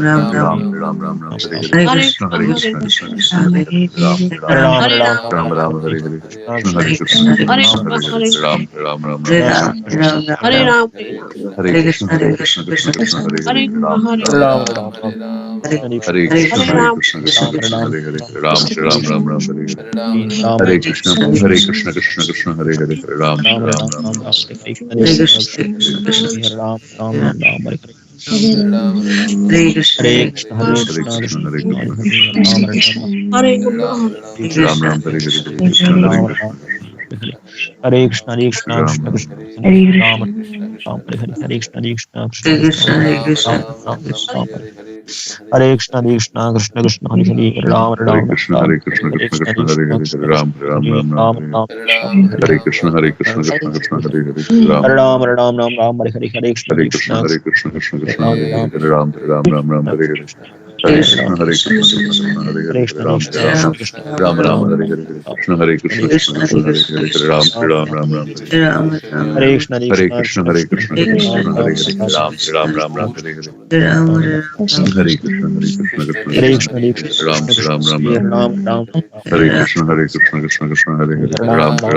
Ram Ram Ram, Ram Ram Ram Hare Hare Hare Krishna Krishna, Hare Hare Krishna Krishna, Krishna Krishna Krishna Hare Hare Hare Ram Hare Ram Ram, Ram Ram Hare Hare Krishna Krishna Hare Hare Krishna Krishna, Hare Krishna Krishna, Hare Hare Ram Ram Ram Ram Hare Hare Ram, Hare Hare Ram, Ram Hare Ram, Ram, Hare Hare Krishna Krishna, Hare Hare Krishna Krishna, Krishna Krishna Krishna Krishna, Hare Hare Hare Ram Hare Ram Hare Hare Hare Krishna Hare Hare Ram, Krishna Krishna Krishna Hare Hare Ram Krishna, Ram Krishna Ram Ram Hare Hare Hare Krishna Hare Krishna Krishna Krishna Hare Hare Ram Ram Ram Ram Hare Krishna, Krishna Krishna, Hare Hare Krishna, Hare Krishna, Hare Krishna Krishna Krishna, Hare Krishna Krishna Krishna Hare Hare Hare Ram Krishna, Ram Hare Hare Hare Krishna, Hare Krishna Krishna Krishna, Hare Krishna Ram Ram Hare Krishna, Hare Krishna, Krishna Krishna, Hare Krishna Hare Krishna Krishna Krishna Hare Hare Ram Ram Ram Ram Hare Hare Hare Krishna Hare Krishna Krishna Krishna Hare Hare Ram Hare Krishna Hare Krishna Krishna Krishna Hare Hare Ram Ram Ram Hare Hare Hare Krishna Hare Krishna Krishna Krishna Hare Hare Ram Ram, Ram Ram Hare Hare Krishna Hare Krishna Krishna Krishna, Hare Krishna Hare Krishna, Hare Krishna Ram Krishna, Ram Ram Hare Hare Ram Ram Ram, Hare Krishna Hare Krishna Hare Krishna Krishna, Krishna Hare Hare Krishna, Hare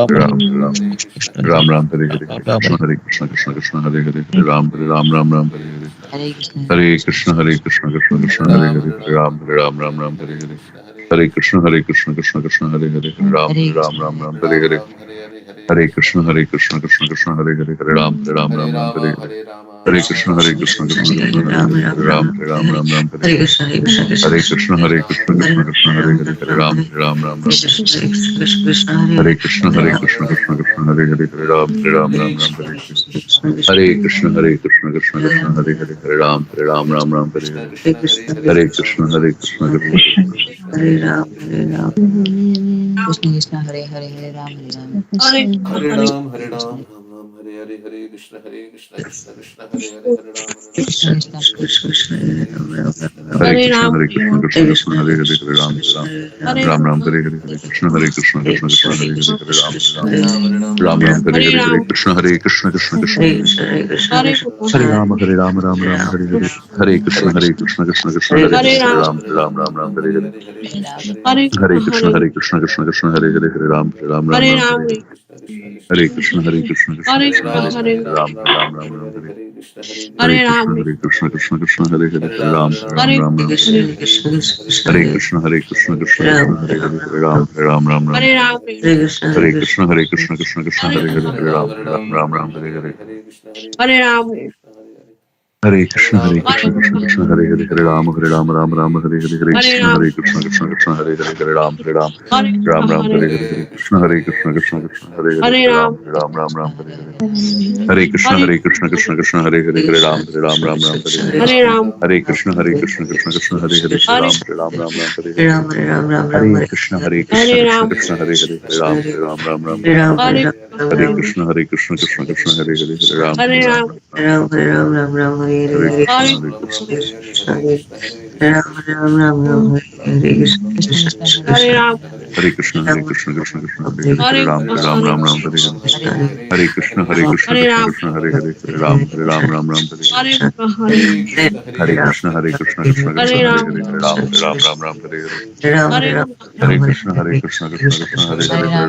Krishna Ram Krishna, Ram Hare Hare Ram Ram Ram, Hare Krishna Krishna Hare Krishna Krishna, Krishna Hare Hare Ram Ram Ram Hare Hare Krishna Hare Krishna Krishna Krishna Hare Hare Ram Ram Hare Hare Krishna, Hare Krishna, Hare Krishna Hare Krishna Krishna Krishna Hare Hare Hare Ram Ram Hare Hare Hare Krishna Hare Krishna Krishna Krishna Hare Krishna Krishna Krishna Hare Hare Krishna Krishna Hare Krishna Krishna Krishna Ram Ram Hare Hare Hare Krishna Krishna Hare Hare Ram Hare Hare Hare Krishna Hare Krishna Krishna Krishna Hare Hare Ram Hare Hare Hare Krishna Krishna Krishna Hare Hare Hare Ram Hare Hare Hare Krishna Krishna Krishna Hare Hare Ram Hare Hare Hare Krishna Krishna Krishna Hare Ram Hare Ram Ram, Ram Hare Hare Hare Krishna, Hare Krishna, Krishna Hare Krishna, Krishna Krishna Krishna Hare Ram Hare Ram Ram, Ram Hare Hare Krishna, Hare Krishna Krishna, Hare Hare Krishna Krishna Krishna Hare Hare Ram Hare Hare Krishna, Krishna Hare Krishna Krishna Krishna Hare Hare Ram Hare Hare Hare Krishna, Hare Krishna Krishna Krishna Hare Ram, Hare Ram, Krishna Krishna Hare Hare Hare Ram Hare Ram Hare Ram Krishna Hare Hare Krishna Krishna Krishna Krishna, Hare Ram, Ram Ram, Hare Krishna Hare Krishna, Hare Hare Hare Krishna, Ram Krishna, Hare Ram, Ram Hare Hare Krishna Hare Krishna Hare Krishna Krishna, Hare Hare Krishna, Hare Krishna, Ram Hare Ram Ram, Hare Hare Krishna Hare Krishna Krishna Krishna Hare Hare Krishna, Hare Krishna, Hare Krishna, Hare Hare Ram Hare Hare Hare Krishna Krishna Krishna Hare Hare Krishna, Hare Krishna, Ram Hare Hare Hare Ram Hare Krishna Krishna Hare Hare Ram Hare Hare Hare Krishna Krishna Hare Hare Ram Hare Hare Hare Krishna Krishna Hare Hare Ram Hare Hare Krishna, Hare Hare Krishna, Krishna, Hare Hare Krishna Krishna Ram, Krishna Hare Hare Ram, Hare Ram Ram, Ram Hare Hare Hare Krishna, Hare Hare Krishna, Krishna Krishna Hare Hare Ram Hare Hare Hare Krishna Krishna Hare Hare Ram Hare Hare Krishna Hare Krishna Ram Hare Hare Krishna Hare Hare Ram Hare Hare Hare Krishna Krishna Hare Hare Hare Krishna, Ram Krishna, Hare Hare Hare Krishna, Hare Krishna Krishna Hare Hare Ram Hare Ram, Hare Hare Ram, Ram Ram, Hare Hare Krishna Hare Krishna Hare Krishna, Hare Ram Ram, Hare Ram, Ram Hare Ram, Krishna Krishna Hare Ram Ram, Hare Ram, Ram Ram, Hare Hare Hare Krishna Krishna, Hare Ram, Hare Ram, Ram Ram, Hare Krishna, Krishna Krishna, Krishna Krishna, Krishna, Hare Krishna Ram, Krishna Hare Hare Hare Ram Hare Hare Krishna, Hare Hare Krishna Krishna Hare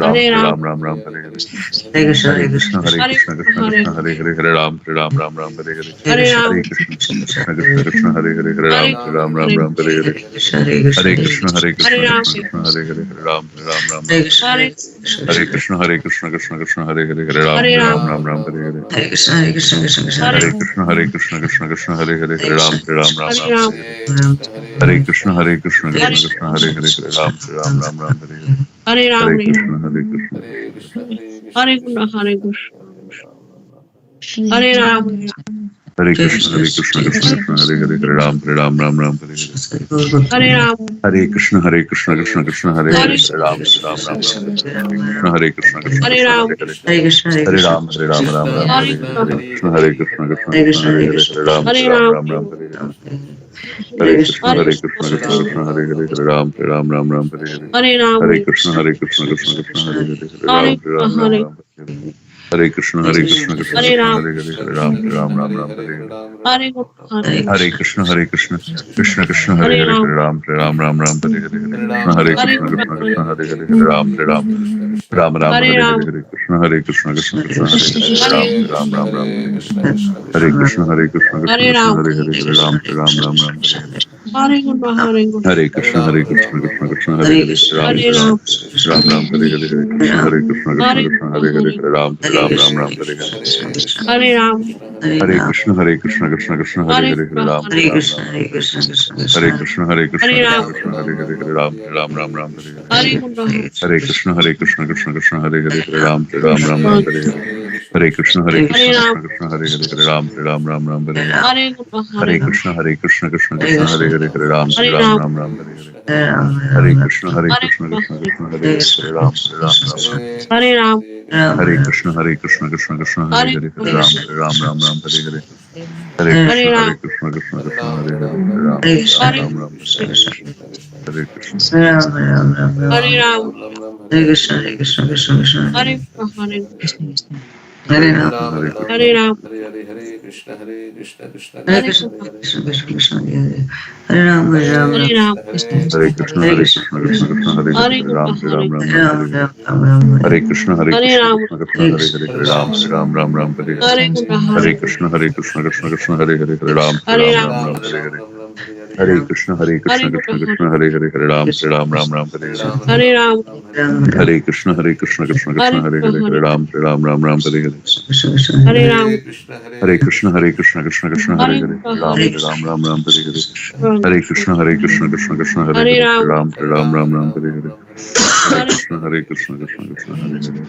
Hare Ram Hare Hare Krishna, Hare Krishna Krishna Hare Hare Ram Hare Hare Ram, Hare Ram, Hare Ram Krishna Krishna Hare Hare Hare Ram Ram Hare Hare Hare Hare Krishna, Krishna Krishna Hare Hare Ram Hare Hare Hare Krishna Krishna Hare Hare Ram Hare Hare Hare Krishna Krishna Hare Hare Ram Hare Hare Hare Krishna Hare Hare Ram Hare Hare Hare Krishna, Hare Krishna, Krishna Krishna, Hare Krishna Hare Hare Ram Hare Hare Ram, Hare Krishna Krishna Hare Krishna Hare Hare Ram Hare Hare Hare Krishna Hare Ram Hare Krishna Krishna Krishna Hare Hare Hare Ram Ram Ram Ram Hare Hare Hare Ram, Hare Krishna Krishna Krishna Hare Hare Hare Ram Ram Ram Ram Hare Krishna Krishna Hare Krishna Ram, Hare Hare Hare Ram Ram Ram Hare Hare Hare Krishna Krishna Krishna Hare Hare Hare Ram Hare Ram Ram, Ram Ram Hare Hare Hare Krishna Krishna Krishna Hare Hare Hare Ram Ram Ram Hare Hare Hare Ram, Hare Krishna Krishna Krishna Hare Hare Hare Ram Ram Ram Ram Hare Hare Hare Krishna Krishna Krishna Hare Ram, Hare Hare Hare Ram Ram Ram Hare Hare Hare Hare, Hare Krishna Krishna Krishna Hare Hare Hare Ram, Hare Ram Ram Ram Hare Hare Hare Hare Krishna Krishna Hare Hare Hare Ram Ram Hare Hare Ram, Hare Hare Krishna Krishna Hare Hare Hare Ram Ram Hare Hare Hare Krishna Krishna Hare Krishna Ram, Hare Hare Hare Ram Ram Hare Hare Hare Guna, Hare Guna, Hare Krishna Krishna Krishna Hare Hare Ram Hare Ram, Ram Hare Hare Hare Krishna Krishna Hare Krishna Guna, Hare Hare Hare Hare Ram Ram Hare Hare Hare Ram, Hare Krishna Krishna Krishna Hare Hare Hare Hare Guna, Ram Hare Ram Hare Krishna Krishna Hare Ram, Krishna Hare Hare Hare Ram Ram Hare Hare Hare Guna, Hare Krishna Krishna Krishna Hare Hare Hare Ram Ram Hare Hare Hare Krishna Hare Krishna Ram, Krishna Hare Hare Hare Ram Ram Hare Hare Hare Guna, Hare Hare Krishna Krishna Krishna Hare Hare Hare Ram Hare Ram, Ram Hare Hare Hare Krishna Hare Krishna Guna, Krishna Hare Krishna Hare Hare Hare Ram Hare Ram, Hare Krishna Krishna Krishna Hare Hare Hare Hare Guna, Ram Ram Hare Hare Hare Hare Krishna Ram, Krishna Krishna Hare Hare Hare Ram Hare Ram Hare Krishna Hare Ram, Hare Guna, Hare Hare Krishna Hare Krishna Hare Ram, Hare Krishna Hare Krishna Guna, Hare Hare Ram, Hare Krishna Krishna Hare Hare Hare Guna, Hare Hare Krishna Hare Krishna Ram, Krishna Hare Hare Ram Hare Hare Hare Guna, Hare Hare Krishna Krishna Hare Hare Hare Ram Ram, Hare Hare Hare Krishna Hare Krishna Guna, Krishna Hare Hare Ram Hare Hare Hare Ram, Hare Krishna Krishna Krishna Hare Hare Guna, Hare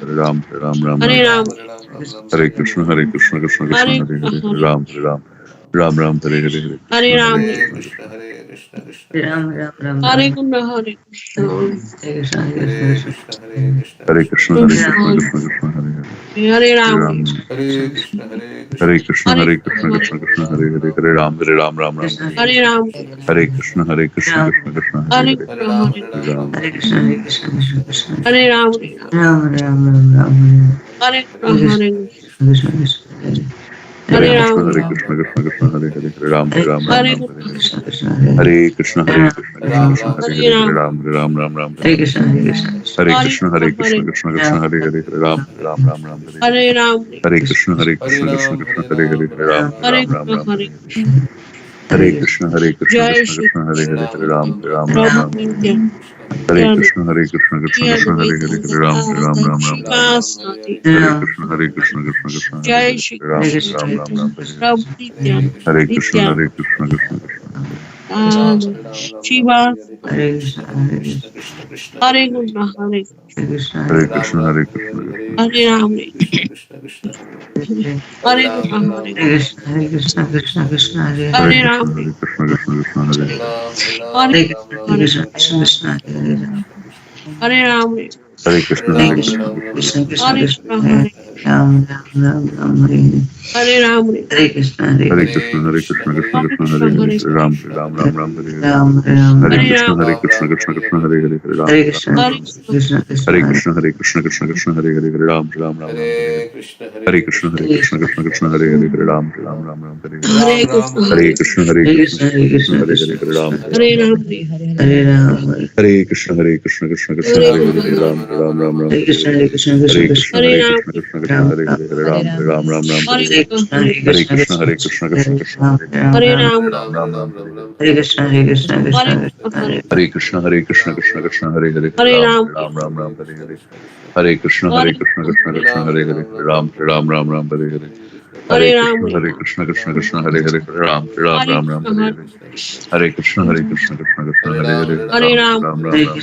Hare Ram Hare Hare Hare Ram, Hare Krishna Krishna Krishna Hare Hare Hare Guna, Ram Hare Hare Hare Hare Krishna Krishna Hare Hare Hare Ram, Ram Hare Hare Hare Hare Krishna Krishna Krishna Hare Hare Ram Hare Ram, Hare Krishna Krishna Krishna Hare Hare Guna, Hare Hare Ram Hare Hare Hare Hare Krishna Ram, Krishna Hare Guna, Hare Hare Krishna Krishna, Krishna Hare Hare Hare Ram, Ram Hare Krishna Hare Guna, Krishna Krishna Hare Hare Hare Ram Ram Hare Hare Ram, Hare Krishna Krishna Krishna Hare Hare Hare Guna, Hare Ram Hare Ram, Hare Guna, Hare Hare Krishna Ram, Krishna Hare Hare Hare Ram Hare Hare Guna, Hare Hare Krishna Krishna Hare Hare Hare Ram, Ram Ram Hare Hare Hare Krishna Guna, Hare Krishna Hare Hare Hare Ram Ram Hare Hare Hare Ram, Hare Krishna Krishna Hare Hare Hare Ram Hare Ram Guna, Hare Hare Hare Krishna Krishna Jai Shri Krishna Hare Hare Hare Prabhu Ram Nitya, Hare Nityananda, Krishna Shri Krishna Hare Hare Advaita Hare Gadadhar Ram Srivasadi, Hare Krishna Krishna Hare Jai Hare Shri Ram Krishna Ram Prabhu Nityananda, Hare Krishna Nityananda, Krishna Shiva, Krishna Hare Guna, Hare Hare Ram Krishna Ram Hare Ram, Krishna Hare Ram Guna, Hare Hare Hare Ram, Krishna Hare Hare Hare Krishna Hare Ram, Hare Krishna Ram Hare Hare Guna, Hare Hare Ram, Hare Krishna Hare Krishna Guna, Hare Hare Hare Ram Hare Hare Hare Hare Krishna Ram, Krishna Hare Hare Hare Hare Krishna Hare Hare Ram Hare Krishna Hare Hare Krishna Krishna Krishna Hare Hare Ram Hare Hare Hare Guna, Hare Hare Krishna Krishna Hare Hare Ram Hare Ram, Hare Krishna Krishna Hare Hare Guna, Hare Hare Ram Hare Hare Hare Krishna Hare Ram, Krishna Hare Hare Ram Hare Hare Guna, Hare Hare Hare Krishna Krishna Hare Hare Hare Ram, Hare Hare Guna, Hare Hare Krishna Krishna Hare Hare Hare Ram, Hare Hare Hare Krishna Hare Krishna Hare Hare Ram Hare Hare Hare Hare Ram, Krishna Hare Hare Hare Ram Guna, Hare Hare Hare Krishna Krishna Hare Hare Hare Ram, Ram Hare Hare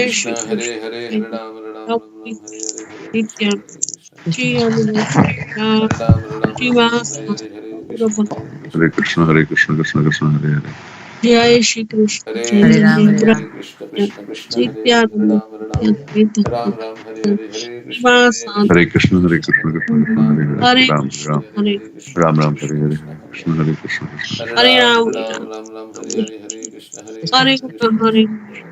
Krishna, Hare Hare, Hare Ram, Ram Ram, Hare Hare, Hare Krishna, Hare Krishna, Hare Ram, Ram Ram, Hare Hare, Hare Krishna, Hare Hare Krishna, Krishna, Hare Krishna, Krishna Krishna, Hare Hare. Jai Shri Krishna Hare Chaitanya Hare, Prabhu Hare Krishna, Krishna Krishna, Hare Hare, Hare Nityananda Ram, Ram Advaita Ram, Ram Hare Hare, Hare Krishna, Hare Srivasadi Hare Krishna, Krishna, Krishna Hare Krishna, Krishna, Krishna Hare Krishna, Ram, Hare Ram Hare, Hare Ram Krishna Ram, Hare Hare Krishna, Ram Ram, Hare Krishna Hare, Krishna, Hare Krishna Hare Hare, Krishna, Krishna. Hare Hare Ram, Ram Ram Ram, Hare Hare, Hare Krishna, Hare Hare Krishna, Krishna Krishna Hare Krishna,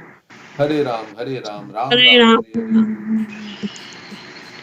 Hare Ram, Ram Hare Ram, Ram Hare Hare, Hare Krishna, Krishna Krishna.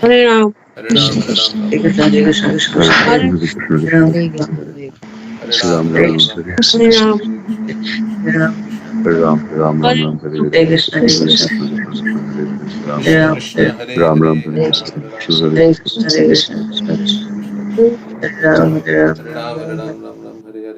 Hare Ram, Hare Ram, Hare Ram, Ram Ram, Krishna Hare Krishna Hare, Krishna Krishna Hare Krishna, Krishna Krishna Krishna Hare Krishna, Krishna Hare Hare, Hare Hare Ram Ram, Hare Ram Ram, Krishna Ram Ram, Hare Hare Hare Ram, Hare, Hare Hare, Ram Ram Ram Hare Ram Hare Ram, Hare Krishna Hare Krishna Krishna Krishna Krishna Hare Hare Ram Krishna Krishna, Hare Ram Ram Hare, Hare Hare Hare Krishna Ram, Krishna Hare Ram, Krishna Ram Hare Hare Ram, Krishna Hare Krishna Krishna Krishna Hare Hare Ram Hare Ram Hare Ram, Hare Ram, Ram Ram, Hare Hare,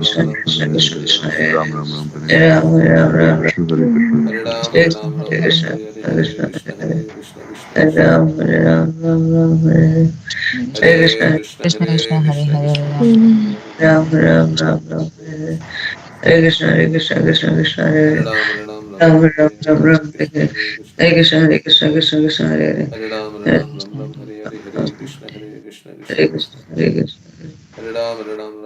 Krishna Krishna Krishna Krishna Hare Ram Ram Ram Hare Ram Ram Ram Ram Krishna Hare Krishna Hare Ram, Hare Hare Krishna Ram, Ram Hare Ram, Krishna Hare Hare, Krishna Hare Krishna Krishna, Hare Hare Krishna, Krishna Hare Krishna, Ram Hare Hare Hare, Ram Ram Ram Hare Hare Hare Hare Krishna Krishna, Krishna Hare Krishna Hare Krishna, Hare Krishna Ram. Krishna, Hare Hare,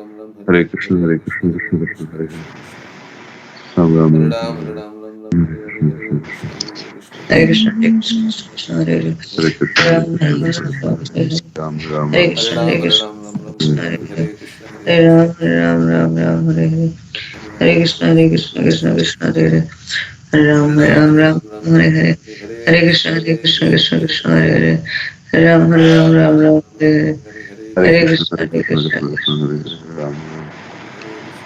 Ram Ram Ram Ram Hare Hare Krishna Krishna Krishna Hare Hare Ram, Hare Ram, Ram Ram Ram, Ram Hare Ram Hare, Ram Hare Krishna, Hare Hare Krishna, Hare Krishna Krishna Krishna, Krishna Krishna Hare Hare Ram, Hare Hare Ram, Ram Ram, Hare Hare, Hare Krishna, Hare Krishna, Krishna Hare Krishna, Krishna Hare Krishna Hare Ram, Hare Ram, Ram Ram, Hare Hare Hare, Krishna Hare Hare Krishna, Krishna Hare Krishna Krishna Krishna, Hare Hare Hare Krishna, Ram Ram Hare Ram Ram, Hare Hare Ram,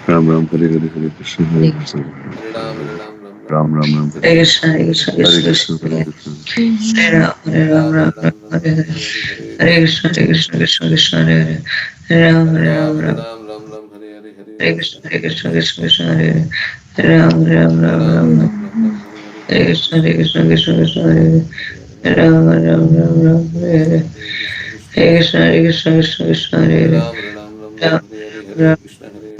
Ram Ram, Hare Hare, Hare Krishna, Hare Krishna, Hare Krishna Krishna Krishna, Krishna Hare Hare Krishna Hare Ram Krishna Ram Hare Krishna Krishna, Ram Hare Krishna Krishna, Ram Ram Hare Ram Hare Krishna Ram, Hare Hare Krishna Ram, Ram Ram, Hare Krishna Hare, Hare Hare Krishna, Hare Hare Krishna, Ram Hare Ram Ram Ram Hare Hare Hare Krishna Hare Krishna Krishna Krishna Hare Hare Ram Hare Hare Ram, Ram Hare Ram Ram, Ram Hare Ram, Hare Hare Hare Hare Krishna, Krishna Hare Hare Krishna Krishna, Krishna Krishna Krishna Hare Krishna, Hare Hare Ram Hare Hare Ram Ram, Ram Hare Ram, Ram Ram Ram, Hare Hare Hare Hare Hare Krishna, Krishna Krishna Hare Krishna Hare Krishna Krishna, Krishna Krishna Krishna Hare Hare Hare Ram Ram Krishna, Ram Hare Ram Hare Krishna, Hare Hare Krishna Hare Hare Krishna Krishna, Hare Ram, Hare Ram, Ram Ram, Ram Ram Ram Hare Hare Krishna Krishna, Hare Krishna Krishna Hare Krishna Krishna, Krishna Krishna Hare Hare Krishna Hare Ram Hare Hare Ram Ram, Ram Hare Ram Ram, Ram Hare Ram, Hare Hare Hare Hare Krishna, Krishna Krishna Hare Krishna Krishna, Krishna Krishna Hare Hare Ram Hare Hare Ram, Ram Hare Ram Ram, Ram Ram, Hare Hare, Hare Hare Krishna, Krishna Hare Hare Krishna Krishna, Krishna Krishna Hare Hare Ram Hare Ram Hare Ram Ram, Ram Hare Ram Ram, Ram Ram, Hare Hare, Hare Hare Krishna Krishna, Hare Krishna Krishna Krishna Krishna, Krishna Hare Hare Hare, Hare Hare, Hare Ram Hare Ram Ram Ram Hare Hare Krishna, Hare Hare Krishna, Krishna Hare Krishna, Krishna Hare Krishna Krishna Krishna Hare Hare Ram, Ram Ram, Ram Hare Hare, Ram Hare Krishna, Hare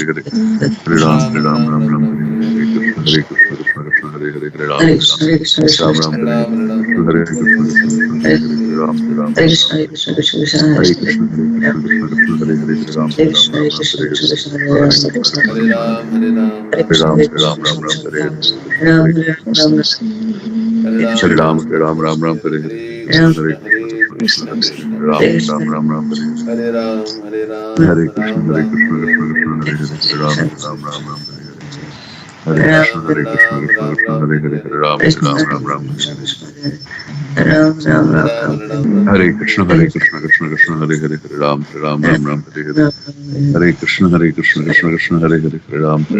Hare Ram, Hare Ram, Ram Ram, Hare Hare, Krishna Hare Krishna, Krishna Ram, Ram Ram, Ram Hare Hare Ram, Hare Ram, Hare Ram Krishna, Hare Ram, Krishna, Hare Krishna Hare, Krishna, Hare Hare, Krishna Ram Krishna, Ram, Hare Ram Hare. Ram, Hare Hare, Hare Hare Krishna, Ram, Hare Hare Krishna, Ram, Krishna Ram Krishna, Ram, Hare Hare Hare, Hare, Ram, Hare Krishna Ram, Ram Krishna, Ram, Hare Krishna Hare, Krishna. Hare Ram, Hare Ram, Hare Ram Hare Krishna, Hare. Krishna Krishna, Hare Hare, Ram Ram, Hare Hare, Hare Krishna, Krishna Krishna, Hare Hare, Ram Hare Hare, Hare Krishna, Krishna Krishna, Hare Hare, Ram Hare Hare, Hare Krishna, Krishna Hare Krishna, Krishna, Hare Hare Hare, Krishna, Krishna Krishna, Ram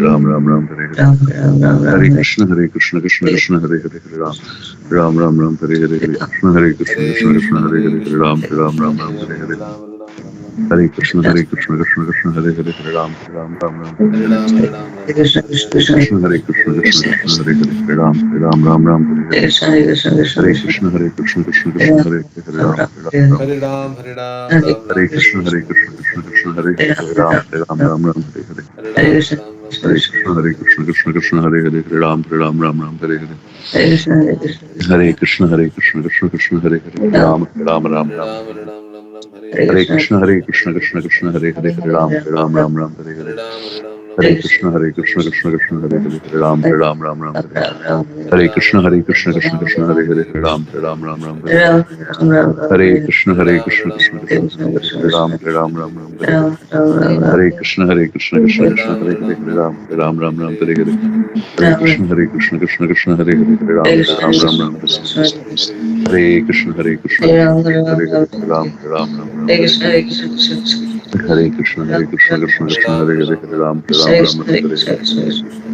Hare Hare Hare, Hare, Ram Hare Hare Hare. Krishna, Krishna Krishna, Hare Hare, Ram Hare Hare Hare, Ram, Hare Ram, Ram Ram, Hare Hare Hare, Krishna, Hare Krishna Hare, Krishna, Krishna Hare Krishna. Hare, Ram Hare Hare, Hare Krishna, Krishna Krishna, Hare Hare, Ram Hare Ram, Hare Ram, Ram Hare Ram, Hare Krishna, Krishna, Krishna Krishna Krishna, Krishna, Hare Hare Hare, Hare. Ram Hare Hare, Hare Ram, Hare Ram, Ram Hare Ram, Hare Krishna, Hare, Krishna Krishna Krishna, Krishna. Hare Hare, Ram Hare Hare, Hare Krishna, Krishna Krishna, Hare Hare, Ram Hare Hare, Hare Ram, Hare Ram, Ram Ram, Hare Hare Krishna Krishna Krishna Hare Hare Hare Ram Ram Ram Hare Hare Hare Krishna Krishna Krishna Hare Hare Hare Ram Ram Ram Hare Hare Hare Krishna Krishna Krishna Hare Hare Hare Ram Ram Ram Hare Hare Hare Krishna Krishna Krishna Hare Hare Ram Ram Ram Hare Hare Hare Krishna Krishna Krishna Hare Hare Hare Ram Ram Ram Hare Hare Hare Krishna Krishna Krishna Hare Hare Hare Ram Ram Ram Hare Hare Hare Krishna Hare Krishna Hare Hare Ram Ram Ram Hare Hare Hare Krishna Krishna Krishna Hare Hare Hare Ram Ram Ram Hare Hare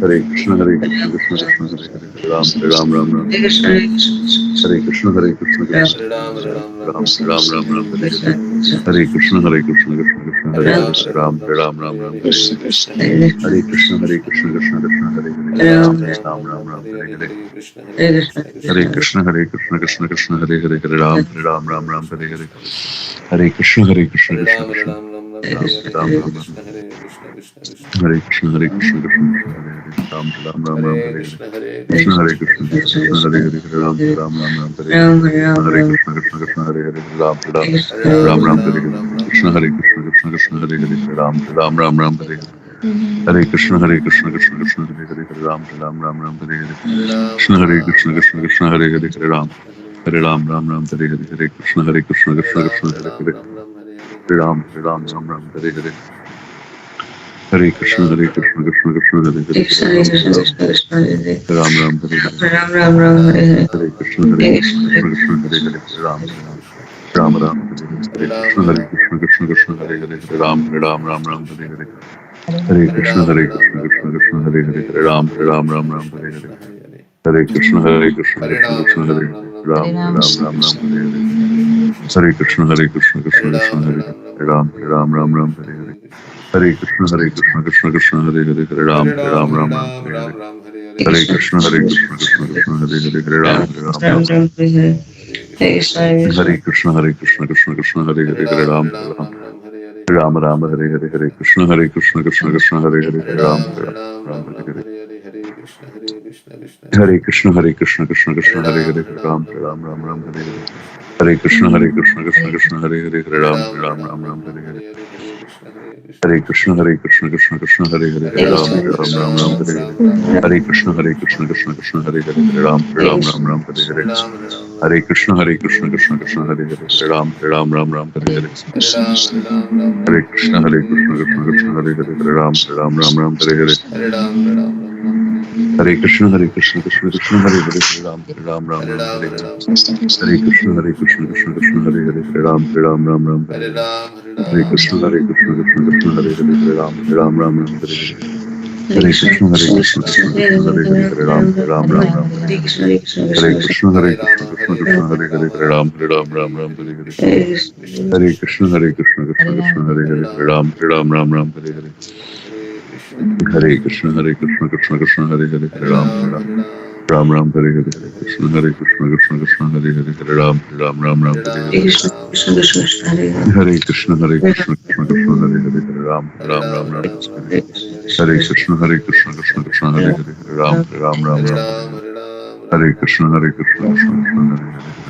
Hare Krishna Krishna Krishna Hare Hare Ram Ram Ram Hare Hare Hare Krishna Krishna Krishna Ram Ram Ram Hare Hare Hare Krishna Krishna Krishna Hare Hare Ram Ram Ram Hare Hare Hare Krishna Krishna Krishna Hare Hare Ram Ram Ram Hare Hare Hare Krishna Krishna Krishna Hare Hare Hare Ram Ram Ram Hare Hare Hare Krishna Krishna Krishna Ram Ram Ram Hare Krishna Krishna Krishna Ram Ram Ram Hare Hare Krishna Krishna Krishna Hare Hare Ram Ram Ram Hare Hare Krishna Krishna Krishna Hare Hare Ram Ram Hare Hare Krishna Krishna Krishna Hare Hare Ram Ram Hare Hare Hare Krishna Krishna Krishna Hare Hare Ram Ram Hare Hare Krishna Krishna Krishna Hare Hare Ram Ram Hare Hare Hare Krishna Krishna Krishna Hare Hare Ram Ram Hare Hare Hare Krishna Krishna Krishna Hare Hare Ram Ram Hare Hare Hare Krishna Krishna Krishna Hare Hare Ram Ram Hare Hare Krishna Krishna Hare Hare Ram Ram Hare Hare Hare Krishna Krishna Krishna Hare Hare Ram Ram Hare Hare Hare Krishna Krishna Krishna Hare Hare Ram Ram Hare Hare Hare Krishna Krishna Krishna Hare Hare Ram Ram Hare Hare Hare Krishna Krishna Krishna Hare Hare Ram Ram Hare Hare Hare Krishna Krishna Krishna Hare Hare Ram Ram Hare Hare Hare Krishna Krishna Krishna Hare Hare Ram Ram Hare Hare Hare Krishna Krishna Krishna Hare Hare Ram Hare Hare Hare Krishna Krishna Krishna Hare Hare Ram Hare Hare Hare Krishna Krishna Krishna Hare Hare Ram Hare Hare Hare Krishna Krishna Krishna Hare Hare Ram Hare Hare Hare Krishna Krishna Krishna Hare Hare Ram Hare Hare Hare Krishna Krishna Krishna Hare Hare Ram Hare Hare Hare Krishna Krishna Krishna Hare Hare Ram Hare Hare Hare Krishna Krishna Krishna Hare Hare Ram Hare Hare Hare Krishna Krishna Krishna Hare Hare Ram Hare Hare Hare Krishna Krishna Krishna Hare Hare Ram Hare Hare Hare Krishna Krishna Krishna Hare Hare Ram Hare Hare Krishna Krishna Krishna Hare Hare Ram Hare Hare Hare Krishna Krishna Krishna Hare Hare Ram Hare Hare Hare Krishna Krishna Krishna Hare Hare Ram Hare Hare Krishna Krishna Krishna Hare Hare Ram Hare Hare Hare Krishna Krishna Krishna Hare Hare Ram Hare Hare Krishna Krishna Krishna Hare Hare Ram Hare Krishna Krishna Krishna Hare Hare Ram Hare Hare Hare Krishna Krishna Krishna Hare Hare Ram Hare Hare Hare Krishna Krishna Krishna Hare Hare Ram Hare Hare Hare Krishna Krishna Hare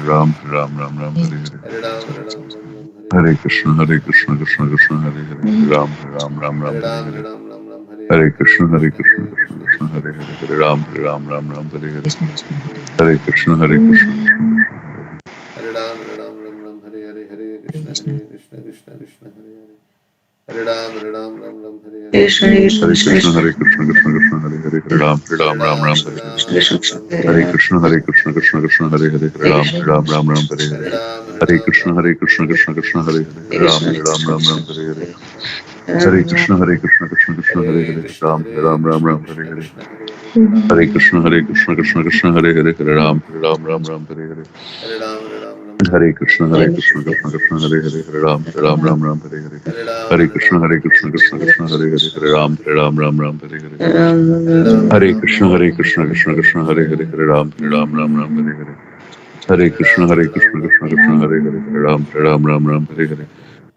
Ram Hare Hare Hare Krishna Krishna Krishna Hare Hare Hare Ram Hare Hare Krishna Krishna Krishna Krishna Hare Hare Ram Hare Hare Hare Krishna Krishna Krishna Hare Hare Ram Hare Hare Hare Krishna Krishna Krishna Hare Hare Ram Hare Hare Hare Krishna Krishna Krishna Hare Hare Ram Hare Hare Hare Krishna Krishna Krishna Hare Hare Ram Hare Hare Hare Krishna Krishna Krishna Hare Hare Ram Hare Hare Hare Krishna Krishna Krishna Hare Hare Ram Hare Hare Hare Krishna Krishna Krishna Hare Hare Ram Hare Hare Hare Krishna Krishna Krishna Hare Hare Ram Hare Hare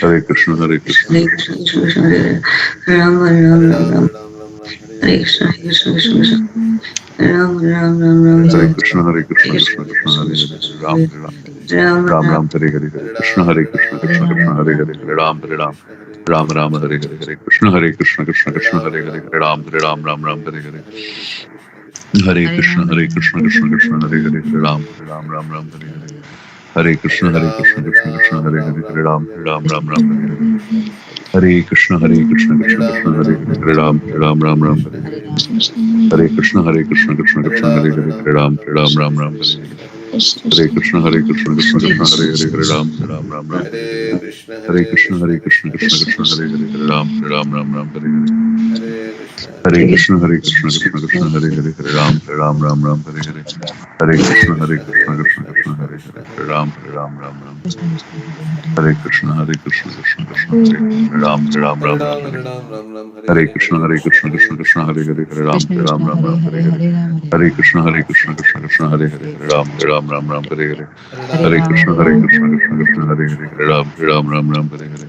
Hare Krishna, Hare Krishna, Hare Krishna Krishna, Krishna, Krishna Hare Ram, Ram Ram Ram, Hare Krishna, Krishna Krishna, Ram Ram Ram Ram Hare Ram, Krishna, Hare Krishna, Hare Krishna Krishna, Krishna, Hare Krishna Hare, Hare Ram, Hare Hare Ram, Ram, Ram Ram Ram, Hare Hare, Hare Krishna, Hare Krishna, Krishna Krishna, Hare Hare, Hare Ram, Hare Ram, Ram Ram, Hare Hare, Hare Krishna, Hare Krishna, Krishna Krishna, Hare Hare, Hare Ram, Hare Ram, Ram Ram, Hare Hare, Hare Krishna, Hare Krishna, Krishna Krishna, Hare Hare, Hare Ram, Hare Ram, Ram Ram, Hare Hare, Hare Krishna, Hare Krishna, Krishna Krishna, Hare Hare, Hare Ram, Hare Ram, Ram Ram, Hare Hare, Hare Krishna, Hare Krishna, Krishna Krishna, Hare Hare, Hare Ram, Hare Ram, Ram Ram, Hare Hare, Hare Krishna, Hare Krishna, Krishna Krishna, Hare Hare, Hare Ram, Hare Ram, Ram Ram, Hare Hare, Hare Krishna, Hare Krishna, Krishna Krishna, Hare Hare, Hare Ram, Hare Ram, Ram Ram, Hare Hare, Hare Krishna, Hare Krishna, Krishna Krishna, Hare Hare, Hare Ram, Hare Ram, Ram Ram, Hare Hare, Hare Krishna, Hare Krishna, Krishna Krishna, Hare Hare, Hare Ram, Hare Ram, Ram Ram, Hare Hare, Hare Krishna, Hare Krishna, Krishna Krishna, Hare Hare, Hare Ram, Hare Ram, Ram Ram, Hare Krishna, Hare Krishna, Krishna Krishna, Hare Hare, Ram, Hare Ram, Ram Ram, Hare Hare, Hare Krishna, Hare Krishna, Krishna Krishna, Hare Hare, Hare Ram, Hare Ram, Ram Ram, Hare Hare, Hare Krishna, Hare Krishna, Krishna Krishna, Hare Hare, Hare Ram, Hare Ram, Ram Ram, Hare Hare, Hare Krishna, Hare Krishna, Krishna Krishna, Hare Hare, Hare Ram, Hare Ram, Ram Ram, Hare Hare,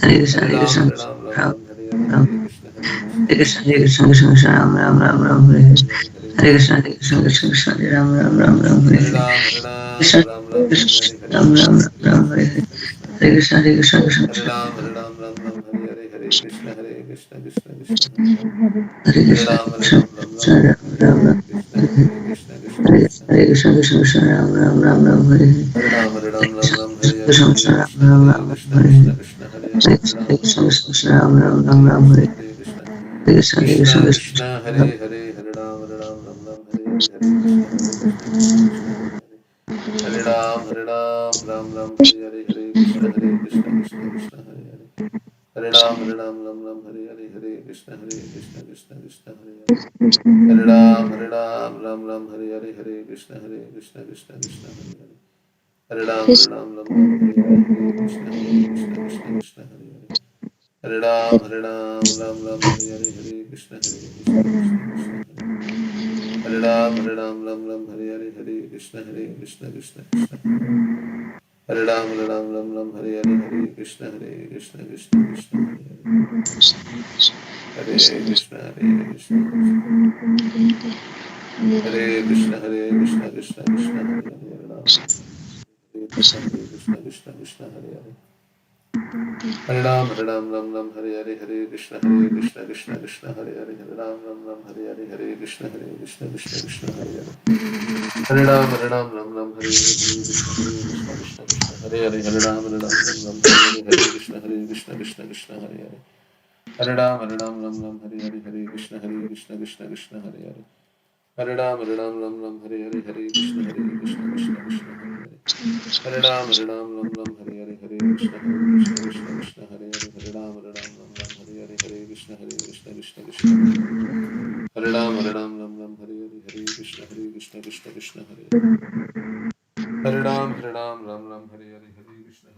Hare Krishna, Hare Hare Ram, Krishna, Hare Ram, Ram Ram Ram, Hare Hare, Ram, Hare Krishna, Hare Krishna, Hare Krishna Krishna, Hare Krishna, Krishna, Hare Krishna Hare, Krishna, Ram Ram Ram Ram, Hare Hare. Hare Krishna, Hare Krishna, Krishna Krishna, Hare Ram Ram Ram Ram, Hare Hare Hare. Ram, Hare Ram, Krishna Ram Ram, Hare Krishna, Hare, Hare Ram Ram Krishna, Ram Hare Ram, Krishna, Hare Hare. Krishna Krishna, Hare Hare Hare. Krishna, Hare Krishna, Krishna Hare Krishna, Ram, Hare Ram, Ram Ram, Hare Hare, Hare Krishna, Hare Krishna, Krishna Krishna, Hare Hare. Hare Hare Krishna, Ram, Hare Krishna Ram, Ram Ram, Krishna, Hare Ram Hare, Ram Hare Ram, Krishna, Hare Hare Hare. Krishna, Krishna Hare Krishna, Hare Hare Krishna, Hare. Krishna Krishna, Ram Ram Ram Ram, Hare Hare. Hare Ram, Hare Ram, Ram Ram, Hare Hare, Krishna Hare Krishna, Krishna, Ram Hare Ram Ram, Krishna, Hare Krishna Hare. Krishna, Hare Hare. Hare Hare Krishna, Ram, Hare Ram, Ram Krishna, Ram, Ram Hare Ram Hare, Ram Hare Ram, Krishna, Hare Hare Krishna. Krishna, Hare Krishna Krishna, Krishna, Krishna Hare Ram. Hare, Hare Ram, Ram Ram, Hare Hare, Hare Krishna, Hare Krishna, Krishna Krishna, Hare Hare. Hare Ram, Hare Ram, Ram Ram, Hare Hare, Hare Krishna, Hare Krishna, Krishna Krishna, Hare Hare. Hare Ram, Hare Ram, Ram Ram, Hare Hare, Hare Krishna, Krishna Krishna, Hare Hare. Hare Ram, Hare Ram, Ram Ram, Hare Hare, Hare Krishna, Krishna Krishna, Hare Hare. Hare Ram, Hare Ram, Ram Ram, Hare Hare, Hare Krishna, Krishna Krishna, Hare Hare. Hare Ram, Hare Ram, Ram Ram, Hare Hare, Hare Krishna, Krishna Krishna, Hare Hare. Hare Ram, Hare Ram, Ram Ram, Hare Hare, Hare Krishna, Krishna Krishna, Hare Hare. Hare Ram, Ram Ram, Hare Hare, Hare Krishna, Krishna Krishna, Hare Krishna, Hare Krishna, Hare Krishna, Krishna Krishna, Hare Hare Ram, Hare Krishna, Krishna Krishna, Hare Hare. Hare Ram, Ram Ram, Hare Hare, Hare Krishna, Krishna Krishna, Hare Hare, Hare Ram, Hare Hare, Hare Krishna, Krishna Hare Hare. Hare Ram, Ram Ram, Hare Hare, Hare Krishna, Krishna Hare Hare, Hare Ram, Ram Ram, Hare Hare, Hare Krishna, Krishna Hare Hare. Hare Ram, Ram Ram, Hare Hare, Hare Krishna, Krishna Hare Hare. Hare Ram, Ram, Hare Hare, Hare Krishna, Krishna Hare Hare. Hare Ram, Ram, Hare Hare, Hare Krishna, Krishna Hare Hare. Hare Ram, Ram, Hare Hare, Hare Krishna, Krishna Hare Hare. Hare Ram, Ram, Hare Hare, Hare Krishna, Krishna Hare Hare. Hare Ram, Ram, Hare Hare, Hare Krishna,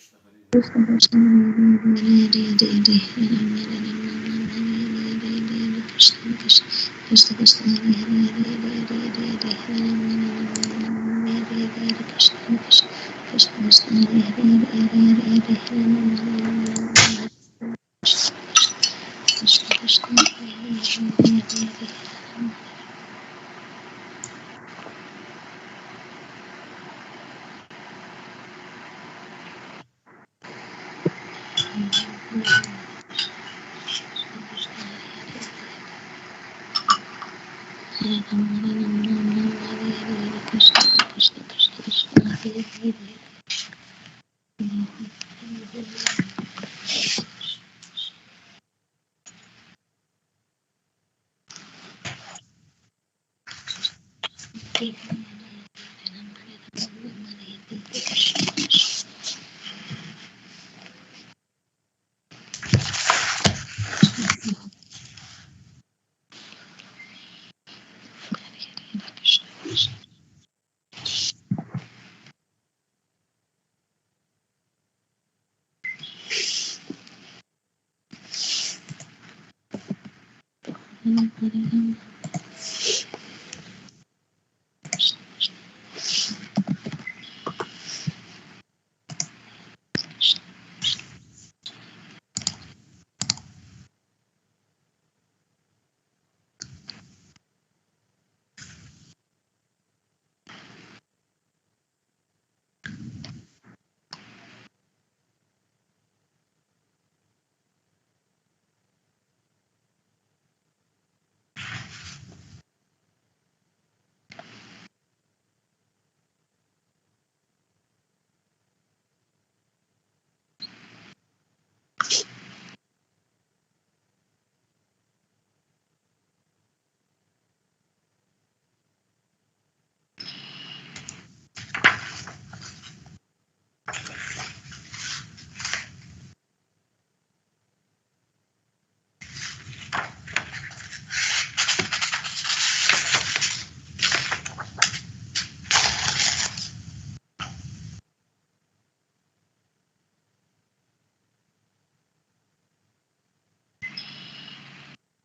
Krishna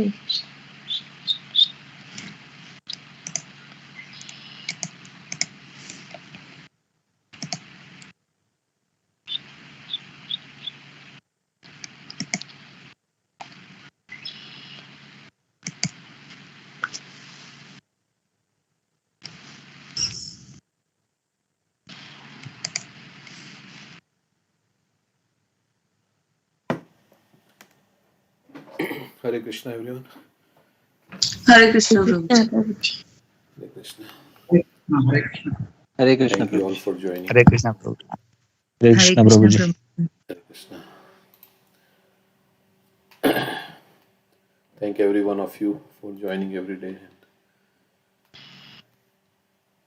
Hare Hare Krishna, everyone. Hare Krishna, Prabhuji. Hare Krishna. Hare Krishna. Thank you all for joining. Hare Krishna, Prabhu. Hare Krishna, Prabhuji. Hare Krishna. Thank every one of you for joining every day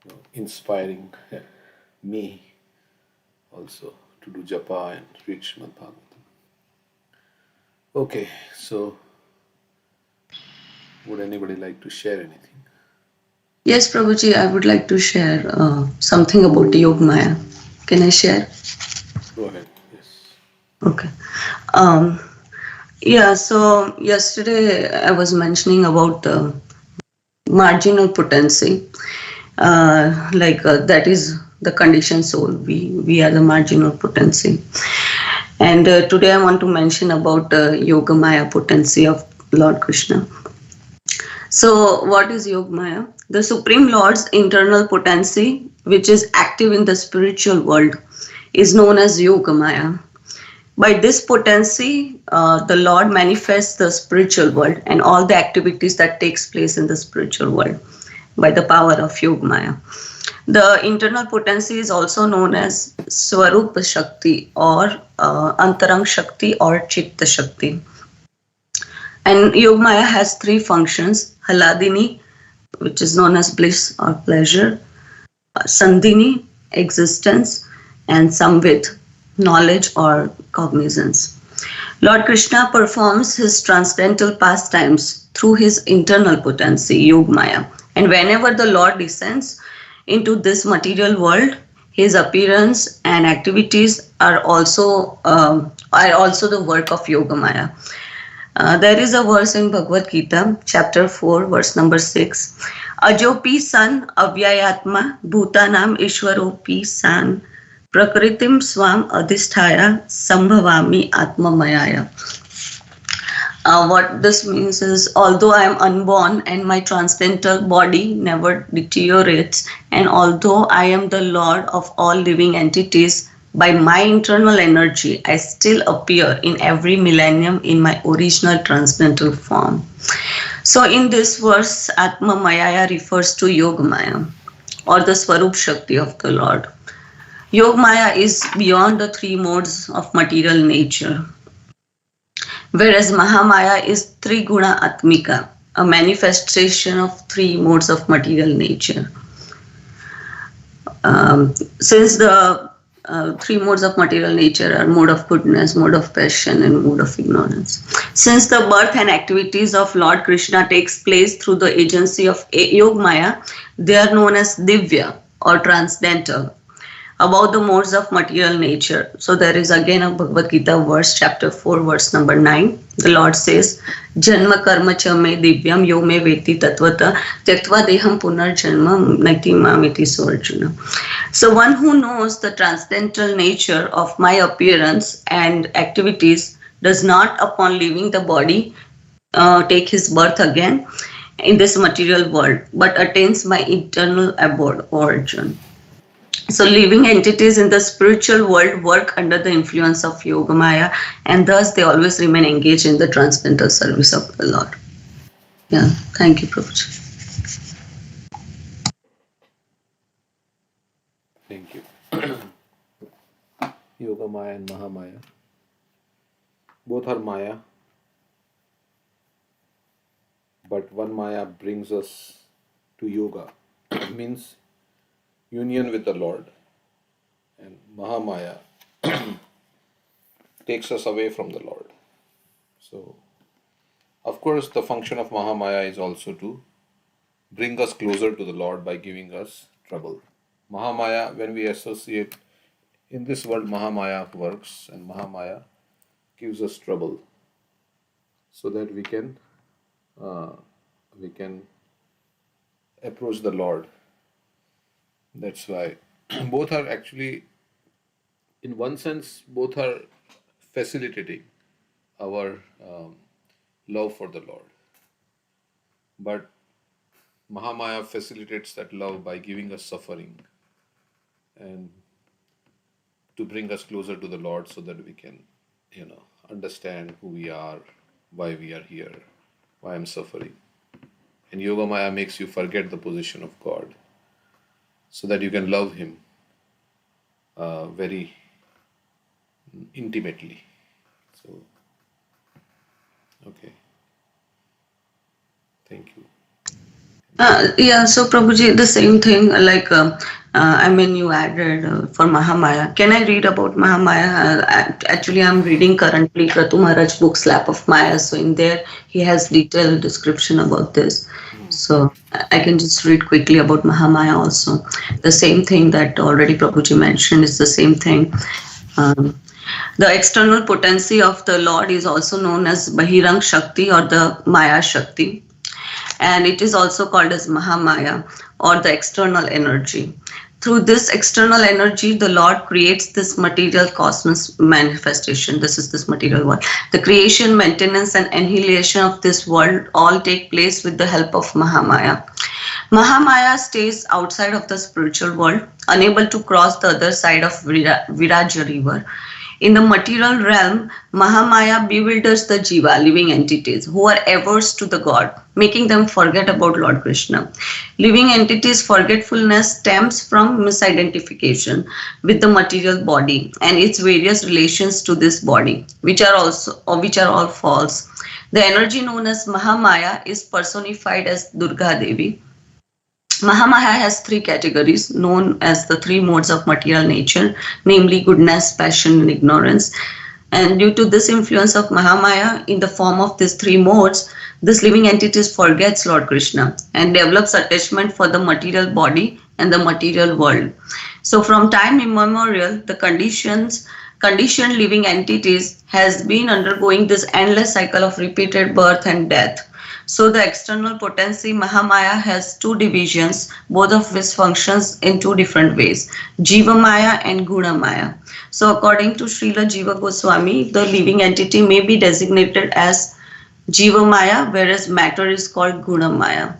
and inspiring me also to do Japa and read Srimad Bhagavatam. Okay, so would anybody like to share anything? Yes, Prabhuji, I would like to share something about Yog Maya. Can I share? Go ahead. Yes. Okay. Yeah, so yesterday I was mentioning about marginal potency. That is the conditioned soul. We are the marginal potency. And today I want to mention about Yoga Maya potency of Lord Krishna. So what is Yoga Maya? The Supreme Lord's internal potency, which is active in the spiritual world, is known as Yoga Maya. By this potency, the Lord manifests the spiritual world and all the activities that takes place in the spiritual world by the power of Yoga Maya. The internal potency is also known as Swarupa Shakti or Antarang Shakti or Chitta Shakti. And Yoga Maya has three functions: Haladini, which is known as bliss or pleasure, Sandhini, existence, and Samvit, knowledge or cognizance. Lord Krishna performs his transcendental pastimes through his internal potency, Yoga Maya. And whenever the Lord descends into this material world, his appearance and activities are also the work of Yoga Maya. There is a verse in Bhagavad Gita, chapter 4, verse number 6. Ajopi san avyayatma bhutanam ishwaropi san prakritim swam adhisthaya sambhavami atmamayaya. What this means is, although I am unborn and my transcendental body never deteriorates, and although I am the Lord of all living entities, by my internal energy, I still appear in every millennium in my original transcendental form. So in this verse, Atma Mayaya refers to Yoga Maya or the Swarup Shakti of the Lord. Yoga Maya is beyond the three modes of material nature, whereas Mahamaya is Triguna Atmika, a manifestation of three modes of material nature. Since the three modes of material nature are mode of goodness, mode of passion, and mode of ignorance. Since the birth and activities of Lord Krishna takes place through the agency of Yoga Maya, they are known as Divya or transcendental, above the modes of material nature. So there is again a Bhagavad Gita verse, chapter 4, verse number 9. The Lord says, Janma karma cha me divyam yo me veti tatvata tyaktva deham punar janma naiti mamiti so Arjuna. So one who knows the transcendental nature of my appearance and activities does not, upon leaving the body, take his birth again in this material world, but attains my eternal abode, origin. So living entities in the spiritual world work under the influence of Yoga Maya, and thus they always remain engaged in the transcendental service of the Lord. Yeah, thank you, Prabhuji. Thank you. Yoga Maya and Mahamaya. Both are Maya, but one Maya brings us to yoga, means union with the Lord, and Mahamaya takes us away from the Lord. So, of course, the function of Mahamaya is also to bring us closer to the Lord by giving us trouble. Mahamaya, when we associate in this world, Mahamaya works, and Mahamaya gives us trouble so that we can approach the Lord. That's why both are actually, in one sense, both are facilitating our love for the Lord. But Mahamaya facilitates that love by giving us suffering and to bring us closer to the Lord so that we can, understand who we are, why we are here, why I'm suffering. And Yoga Maya makes you forget the position of God so that you can love Him very intimately. So, okay. Thank you. So Prabhuji, the same thing, you added for Mahamaya. Can I read about Mahamaya? Actually, I'm reading currently Kratu Maharaj's book, Slap of Maya. So in there, he has detailed description about this. So I can just read quickly about Mahamaya also. The same thing that already Prabhuji mentioned is the same thing. The external potency of the Lord is also known as Bahirang Shakti or the Maya Shakti. and it is also called as Mahamaya, or the external energy. Through this external energy, the Lord creates this material cosmos manifestation. This is this material world. The creation, maintenance, and annihilation of this world all take place with the help of Mahamaya. Mahamaya stays outside of the spiritual world, unable to cross the other side of Viraja river. In the material realm, Mahamaya bewilders the Jiva, living entities, who are averse to the God, making them forget about Lord Krishna. Living entities' forgetfulness stems from misidentification with the material body and its various relations to this body, which are all false. The energy known as Mahamaya is personified as Durga Devi. Mahamaya has three categories known as the three modes of material nature, namely goodness, passion, and ignorance. And due to this influence of Mahamaya in the form of these three modes, this living entity forgets Lord Krishna and develops attachment for the material body and the material world. So from time immemorial, the conditioned living entities has been undergoing this endless cycle of repeated birth and death. So the external potency Mahamaya has two divisions, both of which functions in two different ways, Jiva Maya and Guna Maya. So according to Srila Jiva Goswami, the living entity may be designated as Jiva Maya, whereas matter is called Guna Maya.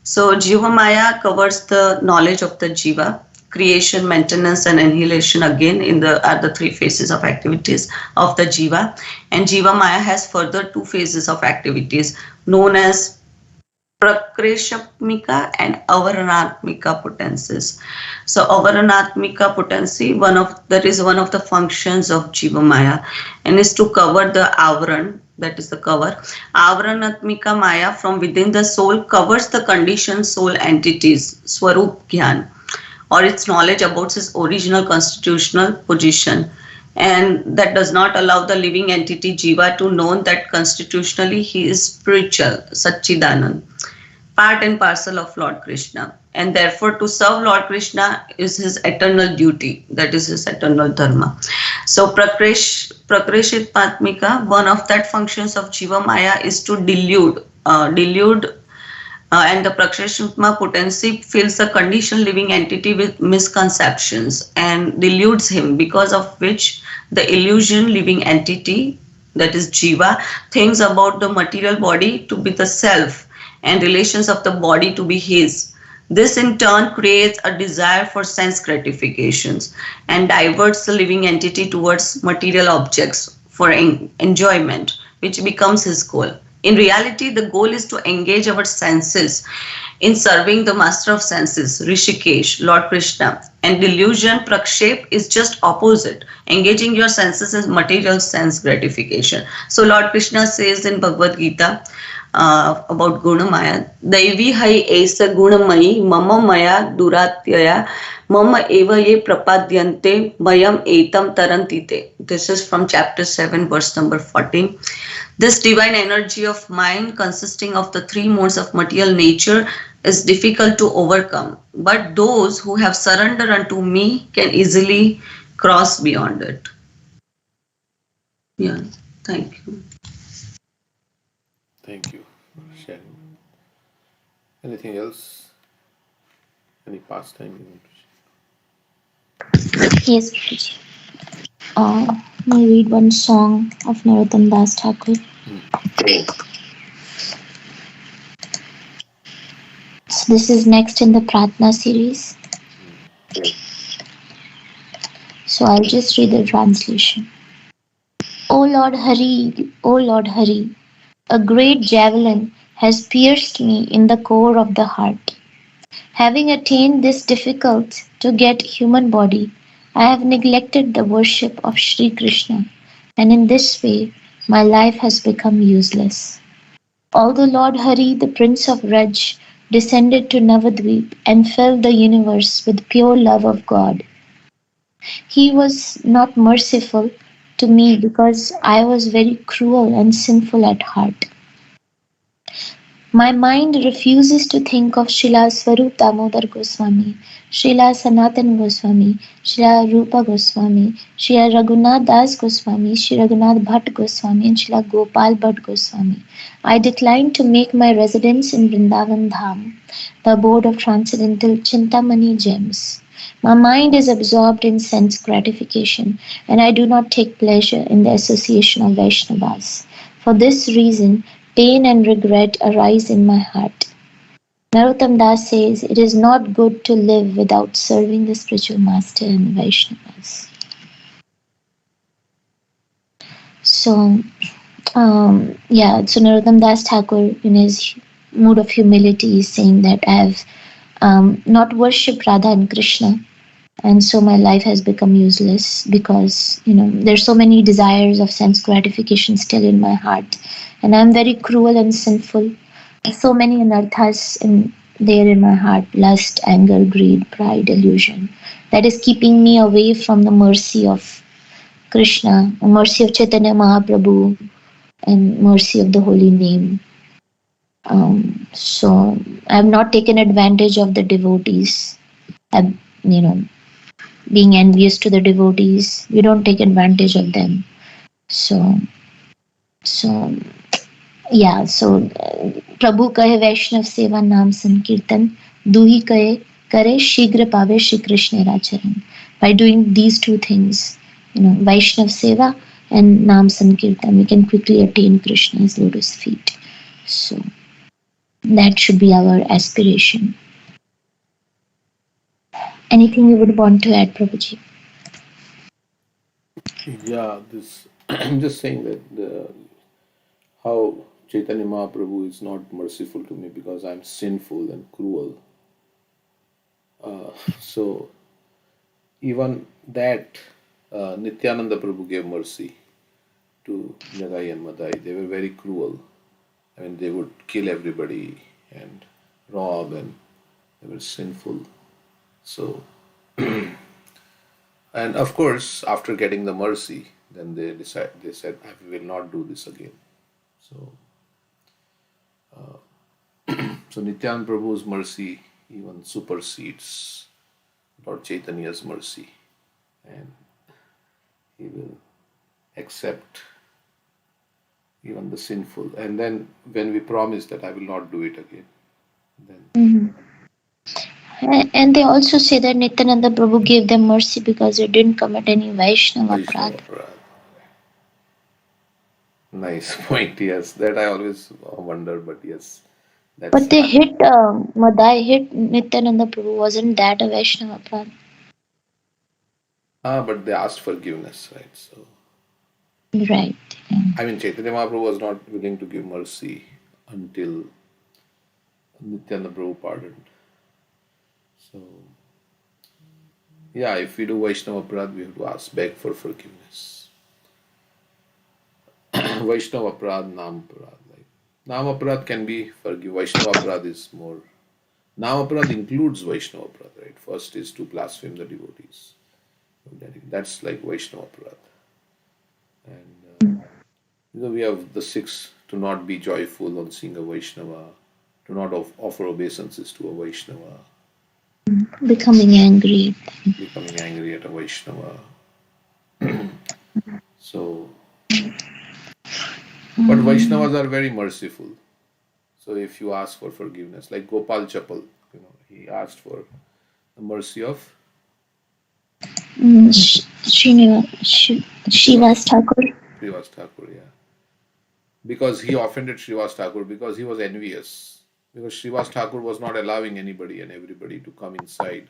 So Jiva Maya covers the knowledge of the Jiva, creation, maintenance, and annihilation again at the three phases of activities of the Jiva. And Jiva Maya has further two phases of activities known as Prakreshatmika and Avaranatmika potencies. So Avaranatmika potency, that is one of the functions of Jiva Maya, and is to cover the Avaran, that is the cover. Avaranatmika Maya from within the soul covers the conditioned soul entities, Swarup Gyan, or its knowledge about its original constitutional position, and that does not allow the living entity Jiva to know that constitutionally he is spiritual, Satchidanand, part and parcel of Lord Krishna, and therefore to serve Lord Krishna is his eternal duty, that is his eternal dharma. So Prakreshit Patmika, one of that functions of Jiva Maya is to delude and the Praksheshutma potency fills the conditioned living entity with misconceptions and deludes him, because of which the illusion living entity, that is Jiva, thinks about the material body to be the self and relations of the body to be his. This in turn creates a desire for sense gratifications and diverts the living entity towards material objects for enjoyment, which becomes his goal. In reality, the goal is to engage our senses in serving the master of senses, Rishikesh, Lord Krishna. And delusion, Prakshep, is just opposite. Engaging your senses in material sense gratification. So Lord Krishna says in Bhagavad Gita about Gunamaya, Daivi hai esa Gunamayi, Mama Maya Duratyaya, Mama eva ye prapadyante, Mayam etam tarantite. This is from chapter 7, verse number 14. This divine energy of mind, consisting of the three modes of material nature, is difficult to overcome. But those who have surrendered unto me can easily cross beyond it. Yeah, thank you. Thank you for sharing. Anything else? Any pastime you want to share? Yes, Guruji. May I read one song of Narottam Das Thakur? So this is next in the Pratna series. So I'll just read the translation. O Lord Hari, a great javelin has pierced me in the core of the heart. Having attained this difficult to get human body, I have neglected the worship of Sri Krishna, and in this way my life has become useless. Although Lord Hari, the Prince of Raj, descended to Navadvip and filled the universe with pure love of God, he was not merciful to me because I was very cruel and sinful at heart. My mind refuses to think of Srila Swarup Damodar Goswami, Srila Sanatan Goswami, Srila Rupa Goswami, Srila Raghunath Das Goswami, Srila Raghunath Bhatt Goswami, and Srila Gopal Bhatt Goswami. I decline to make my residence in Vrindavan Dham, the abode of transcendental Chintamani gems. My mind is absorbed in sense gratification, and I do not take pleasure in the association of Vaishnavas. For this reason, pain and regret arise in my heart. Narottam Das says, it is not good to live without serving the spiritual master and Vaishnavas. So Narottam Das Thakur, in his mood of humility, is saying that I have not worshipped Radha and Krishna, and so my life has become useless because there's so many desires of sense gratification still in my heart, and I'm very cruel and sinful. So many anarthas there in my heart: lust, anger, greed, pride, illusion, that is keeping me away from the mercy of Krishna, the mercy of Chaitanya Mahaprabhu, and mercy of the holy name. So I've not taken advantage of the devotees. I've, being envious to the devotees, we don't take advantage of them. So प्रभु कहे वैष्णव सेवा नाम संकीर्तन, दुही कहे करे शीघ्र पावे Shri Krishna राचरण. By doing these two things, Vaishnav Seva and Nam Sankirtan, we can quickly attain Krishna's lotus feet. So that should be our aspiration. Anything you would want to add, Prabhuji? Yeah, I'm just saying that how Chaitanya Mahaprabhu is not merciful to me because I'm sinful and cruel. So even that Nityananda Prabhu gave mercy to Jagai and Madai. They were very cruel. I mean, they would kill everybody and rob, and they were sinful. So, and of course, after getting the mercy, then they said, I will not do this again. So, so Nityananda Prabhu's mercy even supersedes Lord Chaitanya's mercy, and he will accept even the sinful. And then when we promise that I will not do it again, then And they also say that Nityananda Prabhu gave them mercy because they didn't commit any Vaishnava aparadha. Nice point. Yes, that I always wonder, but yes. But they hit Madai hit Nityananda Prabhu. Wasn't that a Vaishnava aparadha? But they asked forgiveness, right? So right. I mean, Chaitanya Mahaprabhu was not willing to give mercy until Nityananda Prabhu pardoned. So yeah, if we do Vaishnava aparadha, we have to beg for forgiveness. Vaishnava aparadha, Nam aparadha. Like Nam aparadha can be forgiven. Vaishnava aparadha is more. Nam aparadha includes Vaishnava aparadha, right? First is to blaspheme the devotees. That's like Vaishnava aparadha. And we have the 6: to not be joyful on seeing a Vaishnava, to not offer obeisances to a Vaishnava, becoming angry at a Vaishnava. So, but Vaishnavas are very merciful. So if you ask for forgiveness, like Gopal Chapal, he asked for the mercy of Srivas Thakur. Srivas Thakur, yeah. Because he offended Srivas Thakur because he was envious. Because Srivas Thakur was not allowing anybody and everybody to come inside.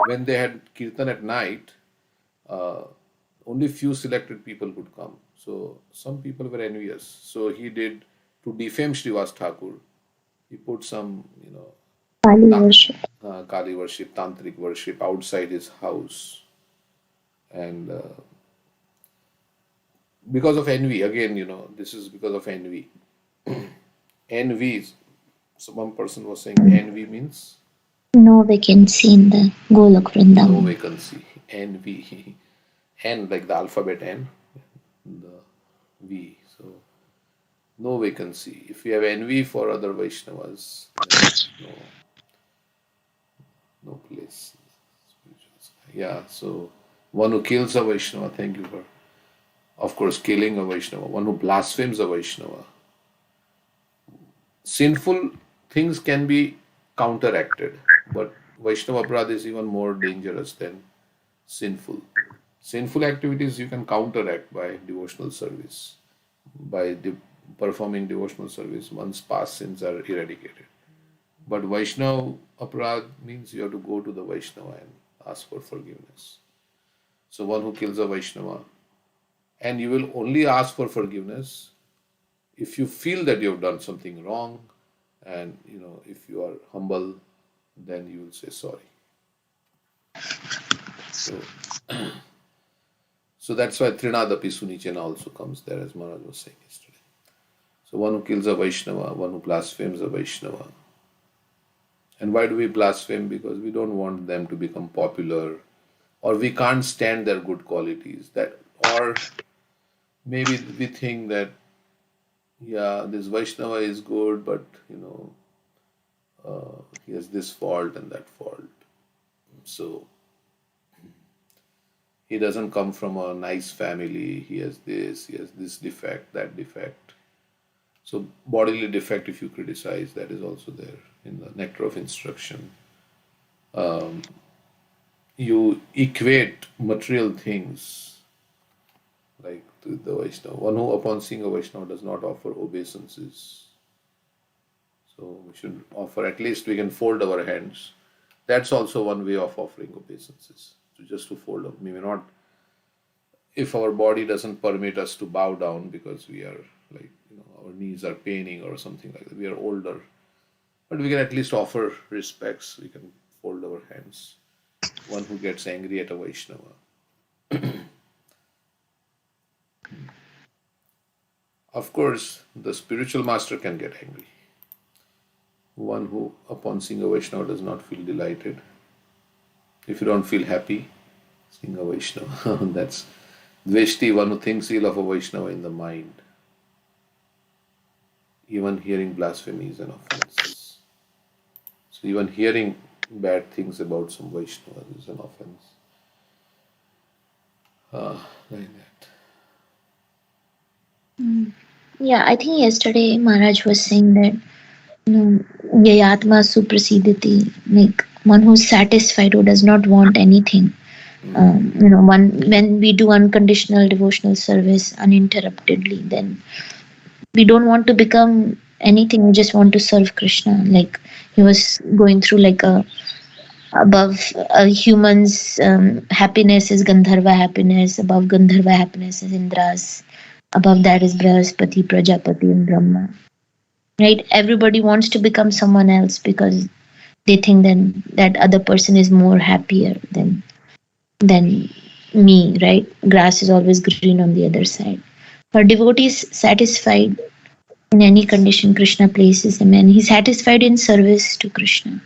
When they had kirtan at night, only few selected people could come. So some people were envious. So he did, to defame Srivas Thakur, he put some, Kali worship, tantric worship outside his house. And because of envy, again, this is because of envy. Envy, so one person was saying envy means? No vacancy in the Golok Vrindavan. No vacancy. Envy. N, like the alphabet N, the V. So no vacancy. If you have envy for other Vaishnavas, then no place. Yeah, so one who kills a Vaishnava, thank you for, of course, killing a Vaishnava, one who blasphemes a Vaishnava. Sinful things can be counteracted, but Vaishnava aparadha is even more dangerous than sinful. Sinful activities you can counteract by devotional service. By performing devotional service, one's past sins are eradicated. But Vaishnava aparadha means you have to go to the Vaishnava and ask for forgiveness. So one who kills a Vaishnava, and you will only ask for forgiveness if you feel that you have done something wrong, and if you are humble, then you will say sorry. So that's why Trinadapi Sunichena also comes there, as Maharaj was saying yesterday. So one who kills a Vaishnava, one who blasphemes a Vaishnava. And why do we blaspheme? Because we don't want them to become popular, or we can't stand their good qualities. Or maybe we think that, yeah, this Vaishnava is good, but he has this fault and that fault. So he doesn't come from a nice family. He has this defect, that defect. So bodily defect, if you criticize, that is also there in the nectar of instruction. You equate material things like to the Vaishnava. One who upon seeing a Vaishnava does not offer obeisances. So we should offer, at least we can fold our hands. That's also one way of offering obeisances. So just to fold up. We may not, if our body doesn't permit us to bow down because we are like, our knees are paining or something like that. We are older. But we can at least offer respects. We can fold our hands. One who gets angry at a Vaishnava. Of course, the spiritual master can get angry. One who, upon seeing a Vaishnava, does not feel delighted. If you don't feel happy, seeing a Vaishnava, that's Dveshti, one who thinks ill of a Vaishnava in the mind. Even hearing blasphemy is an offense. So even hearing bad things about some Vaishnava is an offense. Like that. Yeah, I think yesterday Maharaj was saying that Yayatma Suprasidati, like one who's satisfied, who does not want anything. When we do unconditional devotional service uninterruptedly, then we don't want to become anything. We just want to serve Krishna. Like he was going through like above a human's happiness is Gandharva happiness, above Gandharva happiness is Indra's, above that is Brahaspati, Prajapati and Brahma. Right? Everybody wants to become someone else because they think that other person is more happier than me, right? Grass is always green on the other side. For devotees satisfied in any condition Krishna places him, and he's satisfied in service to Krishna.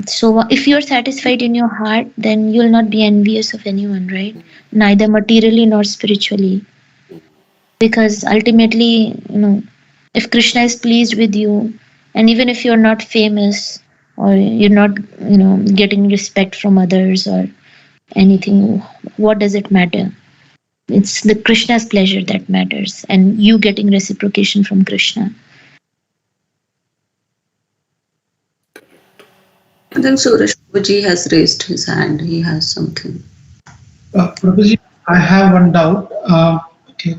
So if you're satisfied in your heart, then you'll not be envious of anyone, right? Neither materially nor spiritually. Because ultimately, if Krishna is pleased with you, and even if you're not famous or you're not, getting respect from others or anything, what does it matter? It's the Krishna's pleasure that matters, and you getting reciprocation from Krishna. I think Suresh Prabhuji has raised his hand. He has something. Prabhuji, I have one doubt. Okay,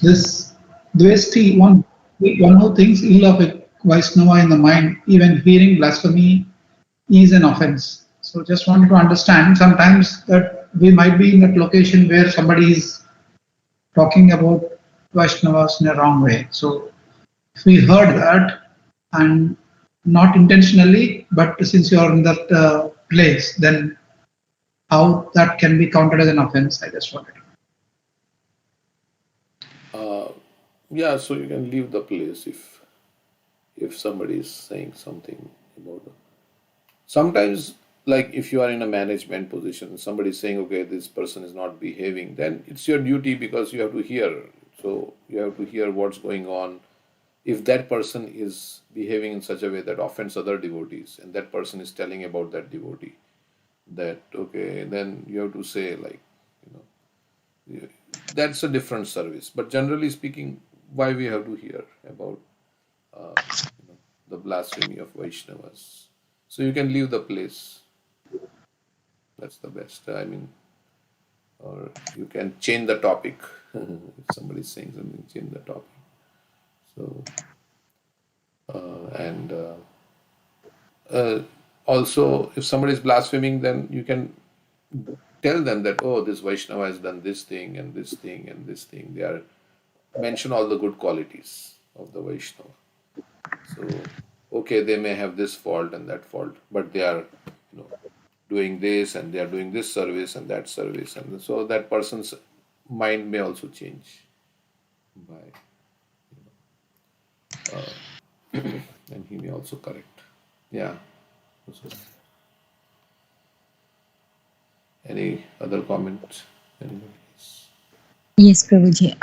this Dvesti, one who thinks ill of a Vaishnava in the mind, even hearing blasphemy is an offense. So just wanted to understand, sometimes that we might be in that location where somebody is talking about Vaishnavas in a wrong way. So if we heard that and not intentionally, but since you are in that place, then how that can be counted as an offense, I just wanted to know. Yeah, so you can leave the place if somebody is saying something about it. Sometimes, like if you are in a management position, somebody is saying, okay, this person is not behaving, then it's your duty because you have to hear. So you have to hear what's going on. If that person is behaving in such a way that offends other devotees, and that person is telling about that devotee, that okay, then you have to say, like, that's a different service. But generally speaking, why we have to hear about the blasphemy of Vaishnavas? So you can leave the place. That's the best. I mean, or you can change the topic. If somebody is saying something, change the topic. So, also, if somebody is blaspheming, then you can tell them that, oh, this Vaishnava has done this thing and this thing and this thing. They are mention all the good qualities of the Vaishnava. So, okay, they may have this fault and that fault, but they are, doing this and they are doing this service and that service, and so that person's mind may also change by, and he may also correct. Yeah. So, any other comments? Anybody else? Yes, Prabhuji.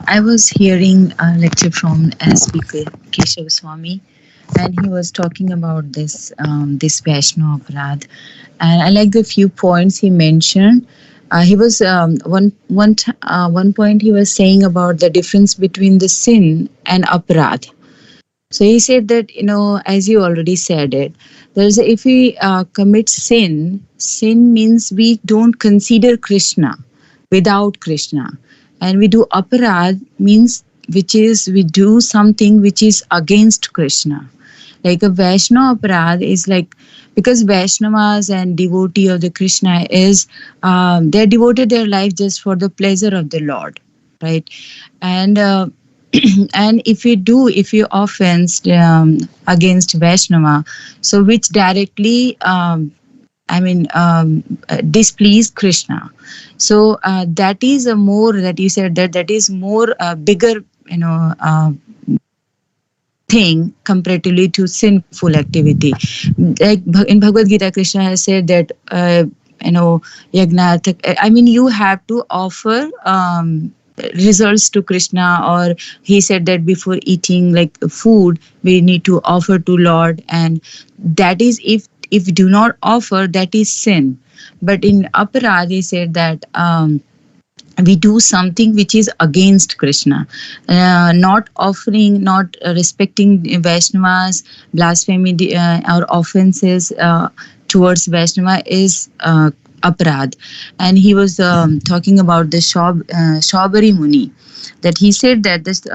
I was hearing a lecture from speaker Keshav Swami, and he was talking about this Vaishno Aparadh, and I like the few points he mentioned. He was one point he was saying about the difference between the sin and aparadh. So he said that, as you already said it, if we commit sin means we don't consider Krishna without Krishna, and we do aparadh means we do something which is against Krishna. Like a Vaishno aparadh is like, because Vaishnavas and devotee of the Krishna is, they devoted their life just for the pleasure of the Lord, right? And and if you offense against Vaishnava, so which directly displease Krishna. So that is a more, that you said that is more bigger, thing comparatively to sinful activity. Like in Bhagavad Gita, Krishna has said that yagna, you have to offer results to Krishna, or he said that before eating like food we need to offer to Lord, and that is, if do not offer, that is sin. But in aparadh he said that we do something which is against Krishna, not offering, not respecting Vaishnavas, blasphemy or offenses towards Vaishnava is aparadh. And he was talking about the Shaubari Muni, that he said that this.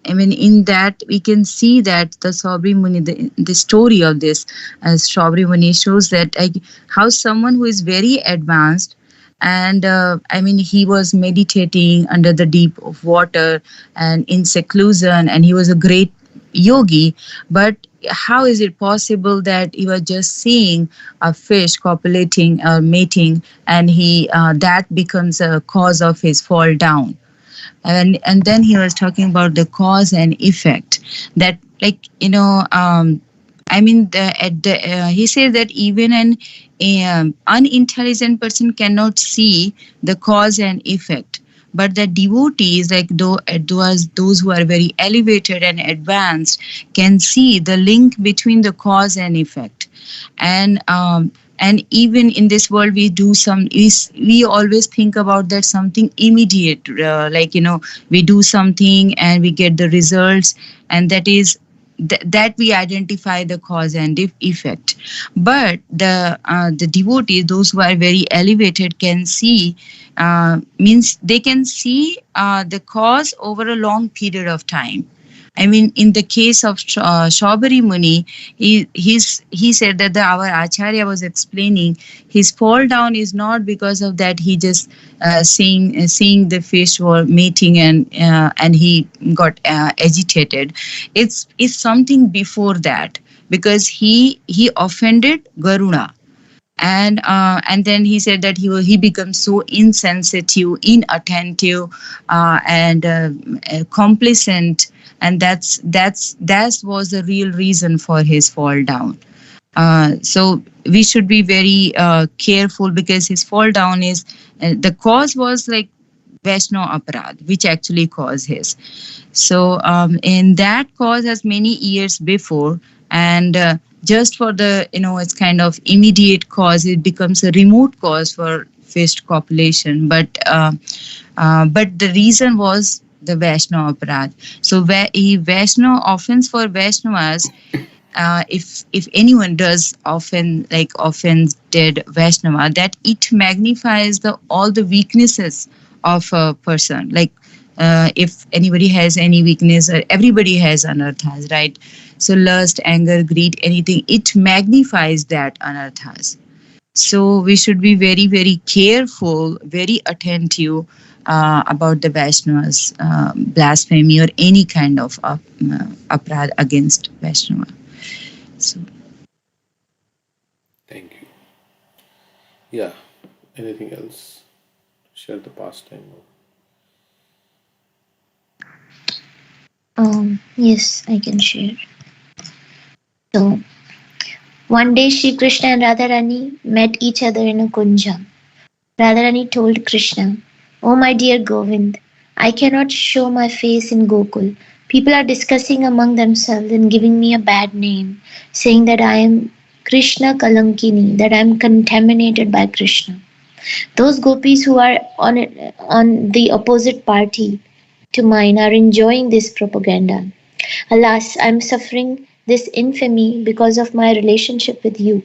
In that we can see that the Shaubari Muni, the story of this Shaubari Muni shows that how someone who is very advanced, and he was meditating under the deep of water and in seclusion, and he was a great yogi, but how is it possible that he was just seeing a fish copulating or mating, and he that becomes a cause of his fall down? And then he was talking about the cause and effect, that he said that even an unintelligent person cannot see the cause and effect, but the devotees, like those who are very elevated and advanced, can see the link between the cause and effect. And even in this world, we always think about that something immediate, we do something and we get the results, and that is that we identify the cause and effect. But the devotees, those who are very elevated, can see, means they can see the cause over a long period of time. In the case of Shaubari Muni, he said that our Acharya was explaining his fall down is not because of that he just seeing the fish or mating and he got agitated. It's something before that, because he offended Garuda. And then he said that he becomes so insensitive, inattentive, and complacent, and that was the real reason for his fall down. So we should be very careful, because his fall down is the cause was like Vaishnava Aparad, which actually caused his. So, and that cause has many years before, and just for the, it's kind of immediate cause, it becomes a remote cause for fist copulation. But the reason was the Vaishnava Aparad. So, Vaishnava offense for Vaishnavas, if anyone does offended Vaishnava, that it magnifies all the weaknesses of a person. Like if anybody has any weakness, everybody has anarthas, right? So lust, anger, greed, anything, it magnifies that anarthas. So we should be very, very careful, very attentive about the Vaishnavas, blasphemy or any kind of aparad against Vaishnava. So. Thank you. Yeah. Anything else? Share the pastime. Yes, I can share. So, one day Shri Krishna and Radharani met each other in a kunja. Radharani told Krishna, "Oh my dear Govind, I cannot show my face in Gokul. People are discussing among themselves and giving me a bad name, saying that I am Krishna Kalankini, that I am contaminated by Krishna. Those gopis who are on the opposite party to mine are enjoying this propaganda. Alas, I am suffering this infamy because of my relationship with you.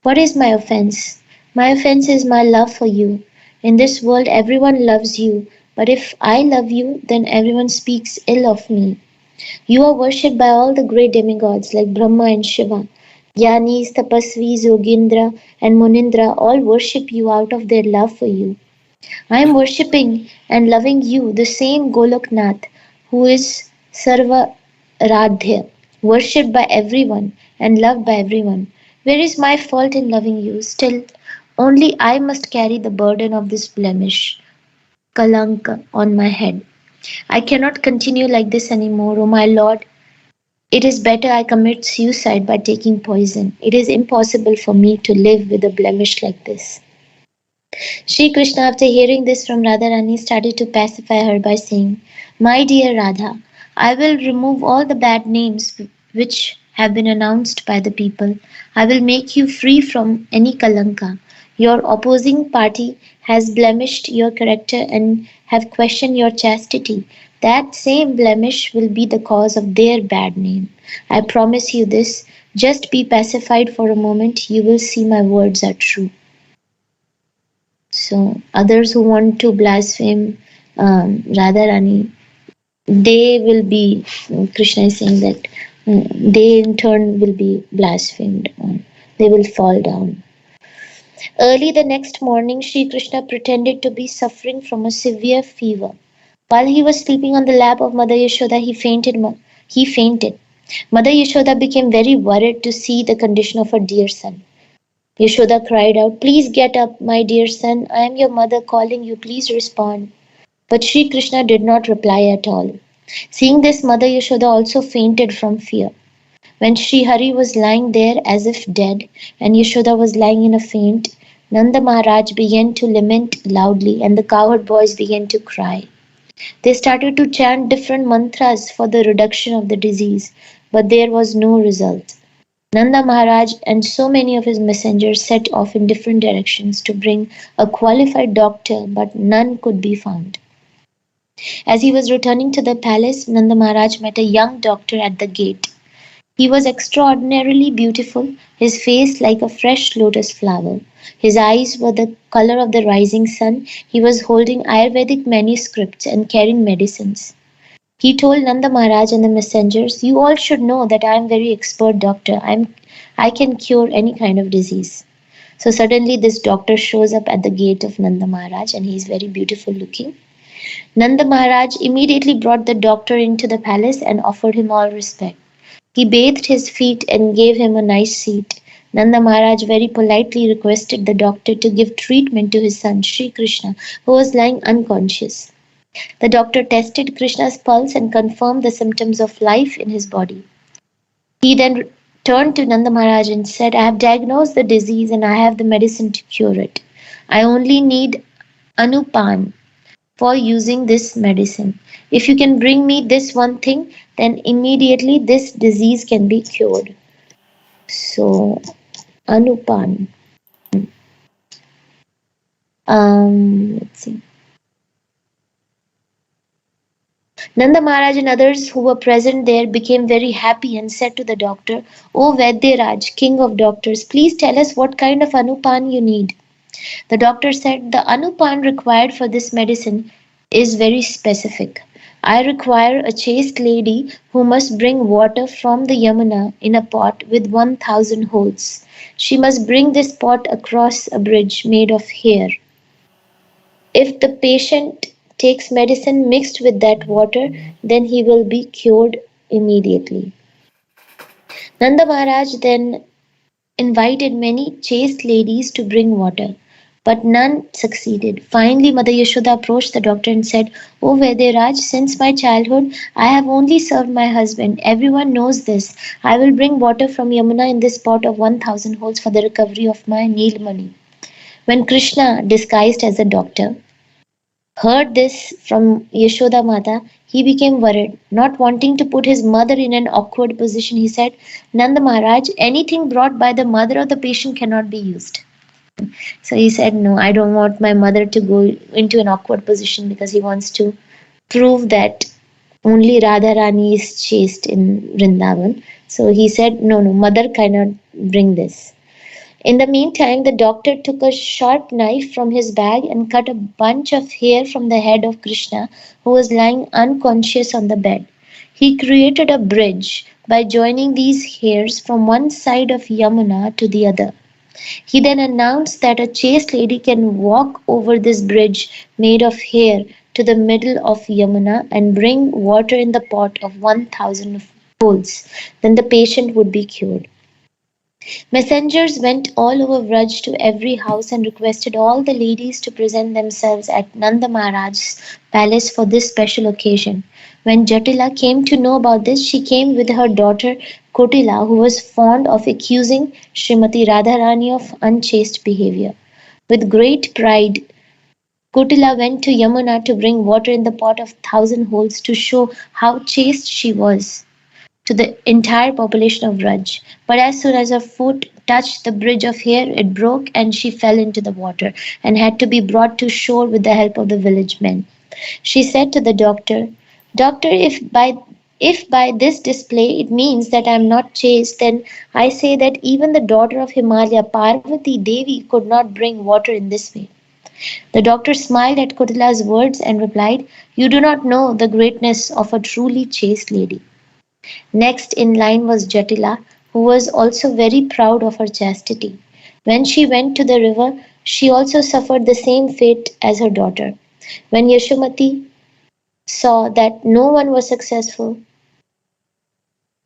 What is my offense? My offense is my love for you. In this world, everyone loves you, but if I love you, then everyone speaks ill of me. You are worshipped by all the great demigods like Brahma and Shiva. Jnanis, Tapasvis, Yogindra, and Munindra all worship you out of their love for you. I am worshipping and loving you, the same Goloknath, who is Sarva Radhya, worshipped by everyone and loved by everyone. Where is my fault in loving you? Still, only I must carry the burden of this blemish, Kalanka, on my head. I cannot continue like this anymore, O my Lord. It is better I commit suicide by taking poison. It is impossible for me to live with a blemish like this." Shri Krishna, after hearing this from Radharani, started to pacify her by saying, "My dear Radha, I will remove all the bad names which have been announced by the people. I will make you free from any kalanka. Your opposing party has blemished your character and have questioned your chastity. That same blemish will be the cause of their bad name. I promise you this. Just be pacified for a moment. You will see my words are true." So others who want to blaspheme Radharani, they will be, Krishna is saying that they in turn will be blasphemed. They will fall down. Early the next morning, Sri Krishna pretended to be suffering from a severe fever. While he was sleeping on the lap of Mother Yashoda, he fainted. Mother Yashoda became very worried to see the condition of her dear son. Yashoda cried out, "Please get up, my dear son. I am your mother calling you. Please respond." But Sri Krishna did not reply at all. Seeing this, Mother Yashoda also fainted from fear. When Sri Hari was lying there as if dead, and Yashoda was lying in a faint, Nanda Maharaj began to lament loudly, and the cowherd boys began to cry. They started to chant different mantras for the reduction of the disease, but there was no result. Nanda Maharaj and so many of his messengers set off in different directions to bring a qualified doctor, but none could be found. As he was returning to the palace, Nanda Maharaj met a young doctor at the gate. He was extraordinarily beautiful, his face like a fresh lotus flower. His eyes were the color of the rising sun. He was holding Ayurvedic manuscripts and carrying medicines. He told Nanda Maharaj and the messengers, "You all should know that I am very expert doctor. I can cure any kind of disease." So suddenly this doctor shows up at the gate of Nanda Maharaj and he is very beautiful looking. Nanda Maharaj immediately brought the doctor into the palace and offered him all respect. He bathed his feet and gave him a nice seat. Nanda Maharaj very politely requested the doctor to give treatment to his son Sri Krishna, who was lying unconscious. The doctor tested Krishna's pulse and confirmed the symptoms of life in his body. He then turned to Nanda Maharaj and said, "I have diagnosed the disease and I have the medicine to cure it. I only need anupan, for using this medicine. If you can bring me this one thing, then immediately this disease can be cured. So, Anupan. Let's see. Nanda Maharaj and others who were present there became very happy and said to the doctor, O Vaidyaraj, king of doctors, please tell us what kind of Anupan you need. The doctor said, the Anupan required for this medicine is very specific. I require a chaste lady who must bring water from the Yamuna in a pot with 1,000 holes. She must bring this pot across a bridge made of hair. If the patient takes medicine mixed with that water, then he will be cured immediately. Nanda Maharaj then invited many chaste ladies to bring water, but none succeeded. Finally, Mother Yashoda approached the doctor and said, O Vaidyaraj, since my childhood, I have only served my husband. Everyone knows this. I will bring water from Yamuna in this pot of 1,000 holes for the recovery of my Neelmani. When Krishna, disguised as a doctor, heard this from Yashoda Mata, he became worried. Not wanting to put his mother in an awkward position, he said, Nanda Maharaj, anything brought by the mother of the patient cannot be used. So he said, no, I don't want my mother to go into an awkward position, because he wants to prove that only Radha Rani is chaste in Vrindavan. So he said, no, mother cannot bring this. In the meantime, the doctor took a sharp knife from his bag and cut a bunch of hair from the head of Krishna, who was lying unconscious on the bed. He created a bridge by joining these hairs from one side of Yamuna to the other. He then announced that a chaste lady can walk over this bridge made of hair to the middle of Yamuna and bring water in the pot of 1,000 holes. Then the patient would be cured. Messengers went all over Vraj to every house and requested all the ladies to present themselves at Nanda Maharaj's palace for this special occasion. When Jatila came to know about this, she came with her daughter Kotila, who was fond of accusing Srimati Radharani of unchaste behavior. With great pride, Kotila went to Yamuna to bring water in the pot of 1,000 holes to show how chaste she was to the entire population of Vraj. But as soon as her foot touched the bridge of hair, it broke and she fell into the water and had to be brought to shore with the help of the village men. She said to the doctor, Doctor, if by this display it means that I am not chaste, then I say that even the daughter of Himalaya, Parvati Devi, could not bring water in this way. The doctor smiled at Kotila's words and replied, You do not know the greatness of a truly chaste lady. Next in line was Jatila, who was also very proud of her chastity. When she went to the river, she also suffered the same fate as her daughter. When Yashomati saw that no one was successful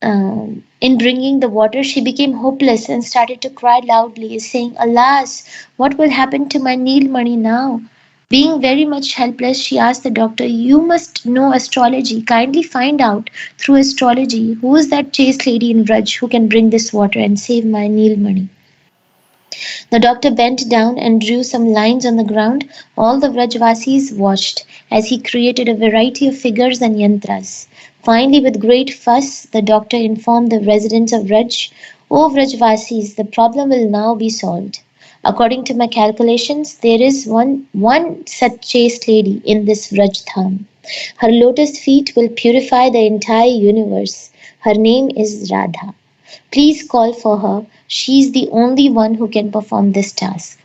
in bringing the water, she became hopeless and started to cry loudly, saying, Alas, what will happen to my Neelmani now? Being very much helpless, she asked the doctor, You must know astrology. Kindly find out through astrology who is that chaste lady in Vraj who can bring this water and save my Neelmani. The doctor bent down and drew some lines on the ground. All the Vrajvasis watched as he created a variety of figures and yantras. Finally, with great fuss, the doctor informed the residents of Vraj, O Vrajvasis, the problem will now be solved. According to my calculations, there is one such chaste lady in this Vraj-dham. Her lotus feet will purify the entire universe. Her name is Radha. Please call for her. She is the only one who can perform this task.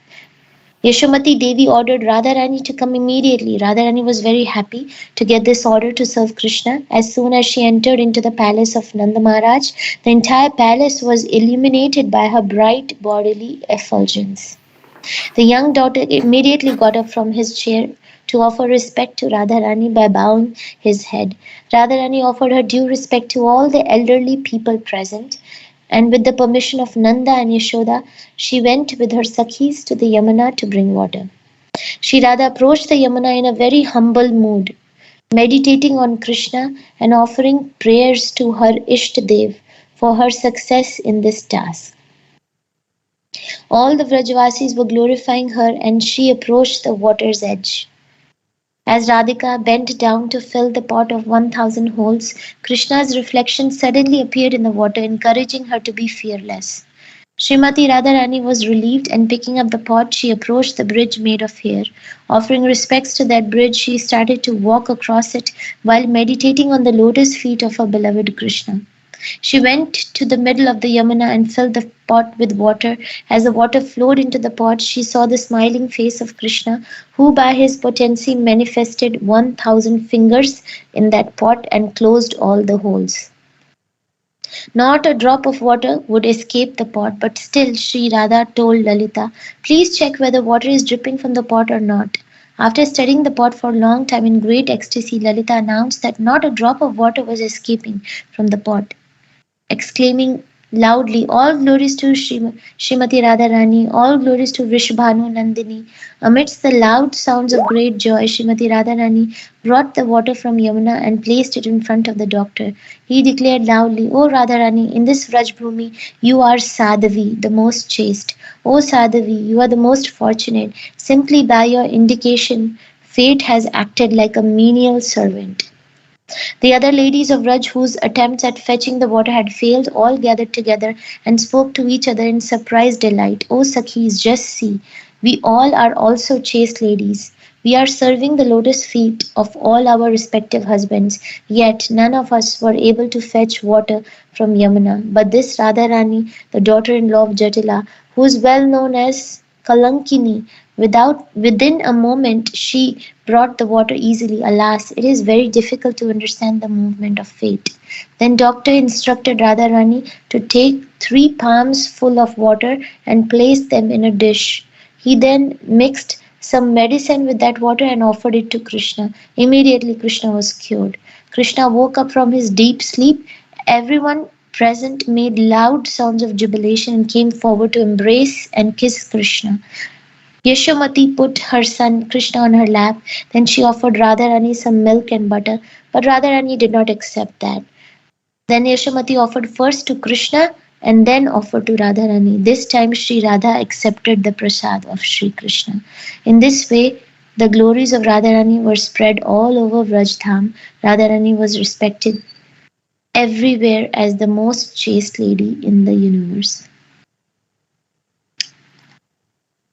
Yashomati Devi ordered Radharani to come immediately. Radharani was very happy to get this order to serve Krishna. As soon as she entered into the palace of Nanda Maharaj, the entire palace was illuminated by her bright bodily effulgence. The young daughter immediately got up from his chair to offer respect to Radharani by bowing his head. Radharani offered her due respect to all the elderly people present, and with the permission of Nanda and Yashoda, she went with her Sakhis to the Yamuna to bring water. Shri Radha approached the Yamuna in a very humble mood, meditating on Krishna and offering prayers to her Ishtadev for her success in this task. All the Vrajvasis were glorifying her, and she approached the water's edge. As Radhika bent down to fill the pot of 1,000 holes, Krishna's reflection suddenly appeared in the water, encouraging her to be fearless. Srimati Radharani was relieved, and picking up the pot, she approached the bridge made of hair. Offering respects to that bridge, she started to walk across it while meditating on the lotus feet of her beloved Krishna. She went to the middle of the Yamuna and filled the pot with water. As the water flowed into the pot, she saw the smiling face of Krishna, who by his potency manifested 1,000 fingers in that pot and closed all the holes. Not a drop of water would escape the pot, but still Sri Radha told Lalita, "Please check whether water is dripping from the pot or not." After studying the pot for a long time in great ecstasy, Lalita announced that not a drop of water was escaping from the pot, exclaiming loudly, "All glories to Srimati Radharani, all glories to Vrishabhanu Nandini." Amidst the loud sounds of great joy, Srimati Radharani brought the water from Yamuna and placed it in front of the doctor. He declared loudly, "O Radharani, in this Vrajbhumi you are Sadhavi, the most chaste. O Sadhavi, you are the most fortunate. Simply by your indication, fate has acted like a menial servant." The other ladies of Raj, whose attempts at fetching the water had failed, all gathered together and spoke to each other in surprised delight. "O Sakhis, just see, we all are also chaste ladies. We are serving the lotus feet of all our respective husbands, yet none of us were able to fetch water from Yamuna. But this Radharani, the daughter-in-law of Jatila, who is well known as Kalankini, within a moment she brought the water easily. Alas, it is very difficult to understand the movement of fate." Then doctor instructed Radharani to take 3 palms full of water and place them in a dish. He then mixed some medicine with that water and offered it to Krishna. Immediately Krishna was cured. Krishna woke up from his deep sleep. Everyone present made loud sounds of jubilation and came forward to embrace and kiss Krishna. Yashamati put her son Krishna on her lap. Then she offered Radharani some milk and butter, but Radharani did not accept that. Then Yashamati offered first to Krishna and then offered to Radharani. This time Sri Radha accepted the prasad of Sri Krishna. In this way, the glories of Radharani were spread all over Vrajdham. Radharani was respected everywhere as the most chaste lady in the universe.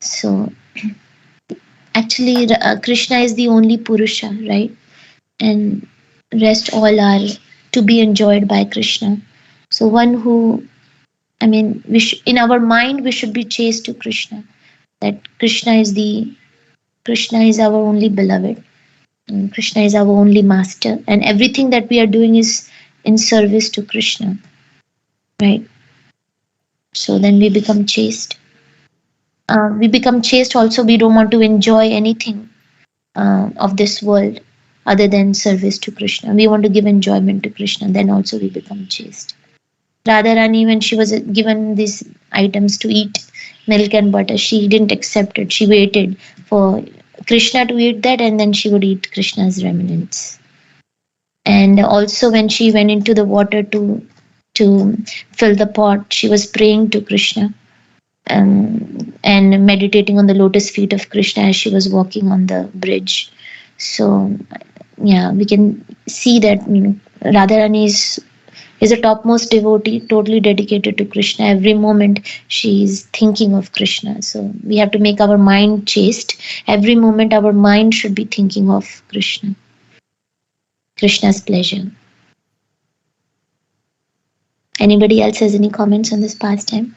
So, actually, Krishna is the only Purusha, right? And rest all are to be enjoyed by Krishna. So one who, in our mind we should be chaste to Krishna. That Krishna is our only beloved. And Krishna is our only master. And everything that we are doing is in service to Krishna, right? So then we become chaste. We become chaste also, we don't want to enjoy anything of this world other than service to Krishna. We want to give enjoyment to Krishna, then also we become chaste. Radharani, when she was given these items to eat, milk and butter, she didn't accept it. She waited for Krishna to eat that and then she would eat Krishna's remnants. And also when she went into the water to fill the pot, she was praying to Krishna. And meditating on the lotus feet of Krishna as she was walking on the bridge. So, yeah, we can see that Radharani is a topmost devotee, totally dedicated to Krishna. Every moment she is thinking of Krishna. So we have to make our mind chaste. Every moment our mind should be thinking of Krishna, Krishna's pleasure. Anybody else has any comments on this pastime?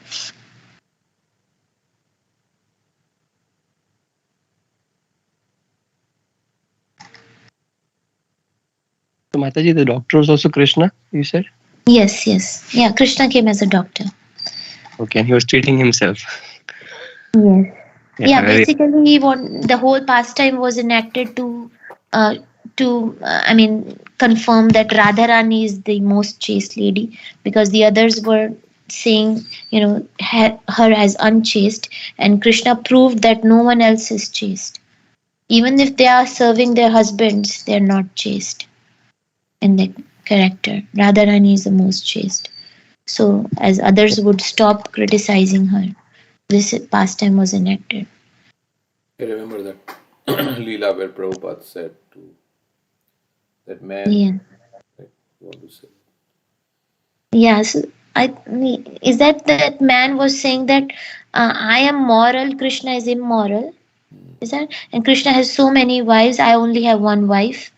So Mataji, the doctor was also Krishna, you said? Yes. Yeah, Krishna came as a doctor. Okay, and he was treating himself. Yes. Yeah, basically the whole pastime was enacted to confirm that Radharani is the most chaste lady, because the others were saying, her as unchaste, and Krishna proved that no one else is chaste. Even if they are serving their husbands, they are not chaste in their character. Radharani is the most chaste. So as others would stop criticizing her, this pastime was enacted. I remember that. Leela where Prabhupada said to that man. Yeah. Right, you want to say? Yes. Is that man was saying that I am moral, Krishna is immoral? Is that? And Krishna has so many wives, I only have one wife.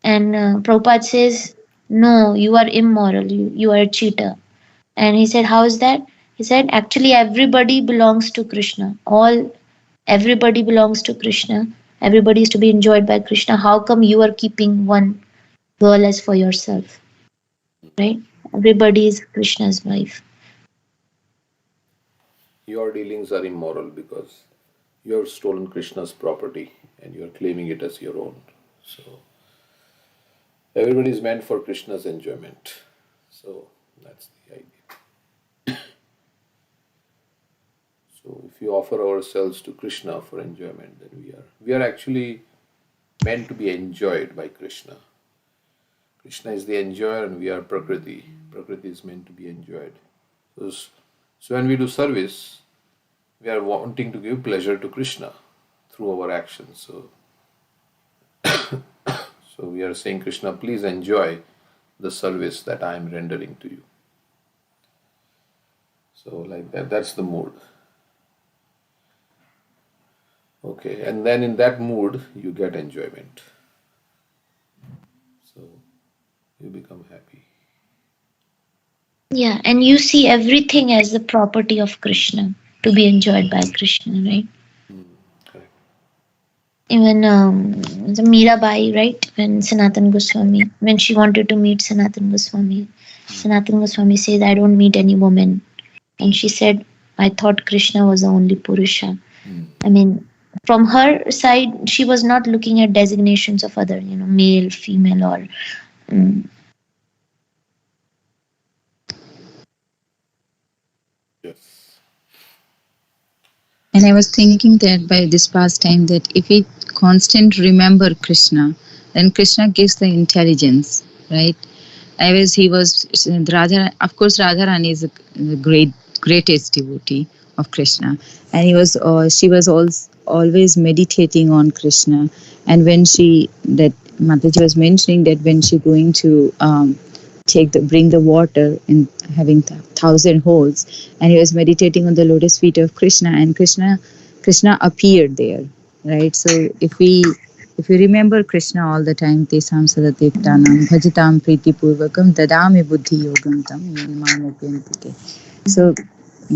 And Prabhupada says, no, you are immoral, you are a cheater. And he said, how is that? He said, actually everybody belongs to Krishna. Everybody belongs to Krishna. Everybody is to be enjoyed by Krishna. How come you are keeping one girl as for yourself? Right? Everybody is Krishna's wife. Your dealings are immoral because you have stolen Krishna's property and you are claiming it as your own. So everybody is meant for Krishna's enjoyment. So that's the idea. So if we offer ourselves to Krishna for enjoyment, then we are actually meant to be enjoyed by Krishna. Krishna is the enjoyer and we are Prakriti. Prakriti is meant to be enjoyed. So when we do service, we are wanting to give pleasure to Krishna through our actions. So we are saying, Krishna, please enjoy the service that I am rendering to you. So like that's the mood. Okay, and then in that mood, you get enjoyment. So you become happy. Yeah, and you see everything as the property of Krishna, to be enjoyed by Krishna, right? Correct. Even the Mirabai, right? When Sanatan Goswami, when she wanted to meet Sanatan Goswami says, I don't meet any woman. And she said, I thought Krishna was the only Purusha. I mean, from her side, she was not looking at designations of other, male, female, or Yes. And I was thinking that by this pastime, that if we constantly remember Krishna, then Krishna gives the intelligence, right? He was Radha. Of course, Radharani is the greatest devotee of Krishna, and she was always meditating on Krishna. And when Mataji was mentioning that when she going to bring the water in having 1,000 holes, and he was meditating on the lotus feet of Krishna, and Krishna appeared there, right? So if we remember Krishna all the time, tesam sadateptanam bhajatam pritipurvakam dadami buddhi yogam tam mamopyantike. So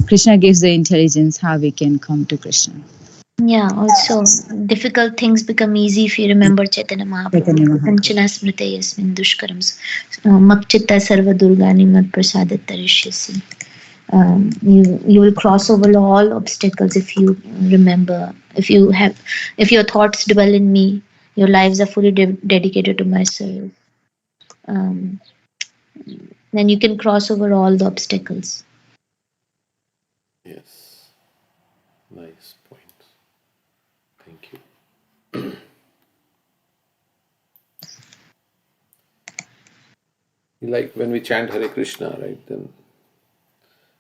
Krishna gives the intelligence how we can come to Krishna. Yeah, also difficult things become easy if you remember Chaitanya Mahaprabhu. Kanchana smrite yasmin dushkaram makchitta sarva durgani mat prasadat tarishyasi. You will cross over all obstacles if you remember, if your thoughts dwell in me, your lives are fully dedicated to my service. Then you can cross over all the obstacles. Yes. Nice point. Thank you. Like when we chant Hare Krishna, right, then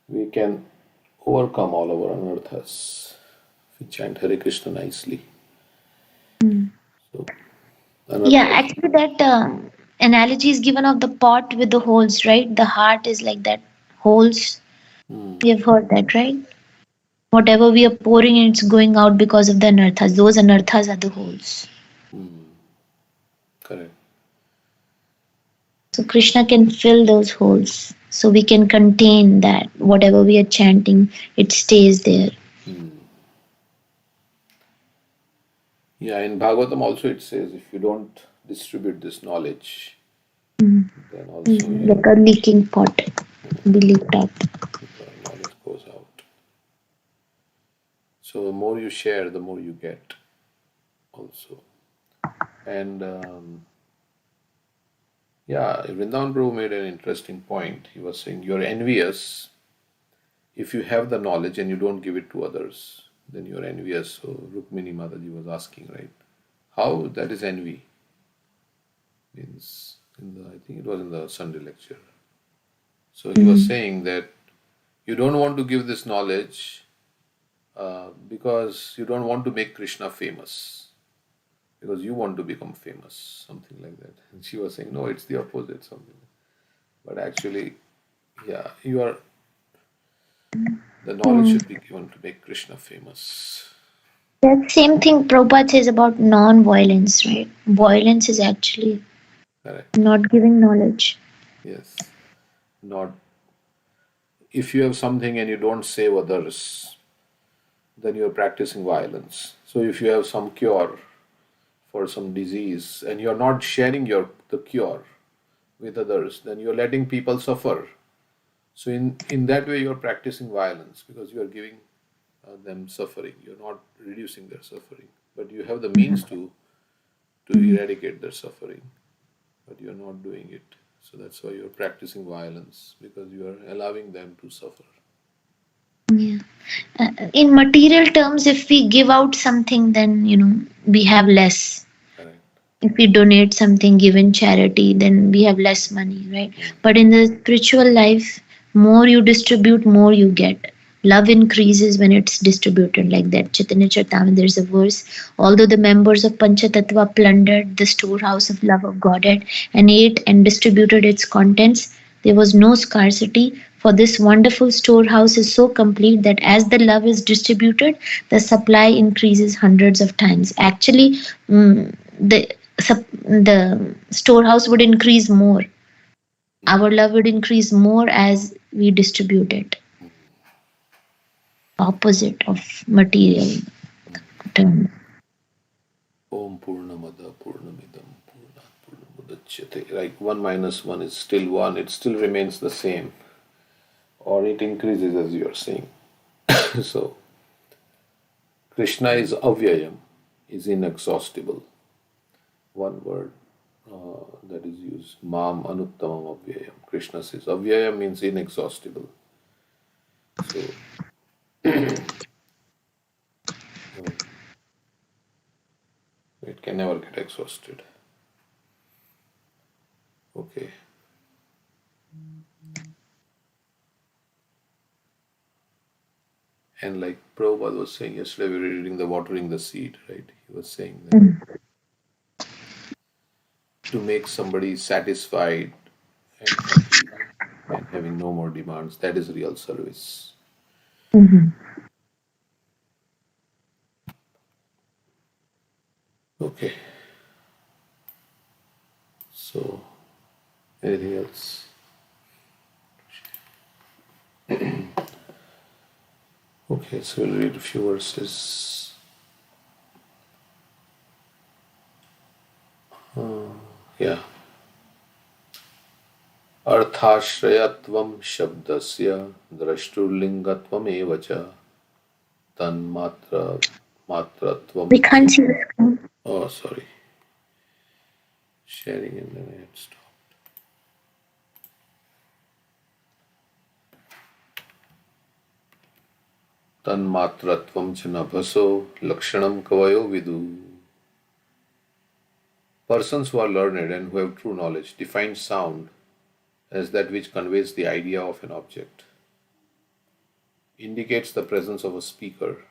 we can overcome all our anarthas. If we chant Hare Krishna nicely. So, Yeah, actually that analogy is given of the pot with the holes, right? The heart is like that holes. We have heard that, right? Whatever we are pouring in, it's going out because of the anarthas. Those anarthas are the holes. correct. So Krishna can fill those holes. So we can contain that. Whatever we are chanting, it stays there. Yeah, in Bhagavatam also it says if you don't distribute this knowledge, then also Like a leaking pot, be leaked out. knowledge goes out. So the more you share, the more you get also. And Vrindavan Prabhu made an interesting point. He was saying you're envious if you have the knowledge and you don't give it to others, then you're envious. So Rukmini Mataji was asking, right? How that is envy? Means I think it was in the Sunday lecture. So he was saying that you don't want to give this knowledge because you don't want to make Krishna famous, because you want to become famous, something like that. And she was saying, no, it's the opposite, something. But actually, yeah, the knowledge should be given to make Krishna famous. That same thing Prabhupada says about non-violence, right? Violence is actually Correct. not giving knowledge. Yes. Not if you have something and you don't save others, then you're practicing violence. So if you have some cure for some disease and you're not sharing the cure with others, then you're letting people suffer. So in that way you're practicing violence, because you are giving them suffering. You're not reducing their suffering, but you have the means to eradicate their suffering, but you're not doing it. So that's why you're practicing violence, because you are allowing them to suffer. Yeah. In material terms, if we give out something, then we have less. Correct. If we donate something, give in charity, then we have less money, right? But in the spiritual life, more you distribute, more you get. Love increases when it's distributed like that. Chaitanya Charitamrita, there's a verse. Although the members of Panchatattva plundered the storehouse of love of Godhead and ate and distributed its contents, there was no scarcity, for this wonderful storehouse is so complete that as the love is distributed, the supply increases hundreds of times. Actually, the storehouse would increase more. Our love would increase more as we distribute it. Opposite of material term. Om Purnamada Purnamidam Purnat Purnamudachyate. Like 1 minus 1 is still 1, it still remains the same. Or it increases, as you are saying. So, Krishna is avyayam, is inexhaustible. One word that is used, Mam Anuttamam Avyayam. Krishna says avyayam means inexhaustible. So, it can never get exhausted. Okay. And like Prabhupada was saying yesterday, we were reading the watering the seed, right? He was saying that to make somebody satisfied and happy and having no more demands, that is real service. Okay. So, anything else? Okay, so we'll read a few verses. Yeah. Arthashrayatvam shabdasya drashturlingatvam evacha matratvam. We can't see the screen. Oh, sorry. Sharing and then I had stopped. Tanmatratvam cha nabhaso lakshanam kavayo vidu. Persons who are learned and who have true knowledge define sound as that which conveys the idea of an object, indicates the presence of a speaker,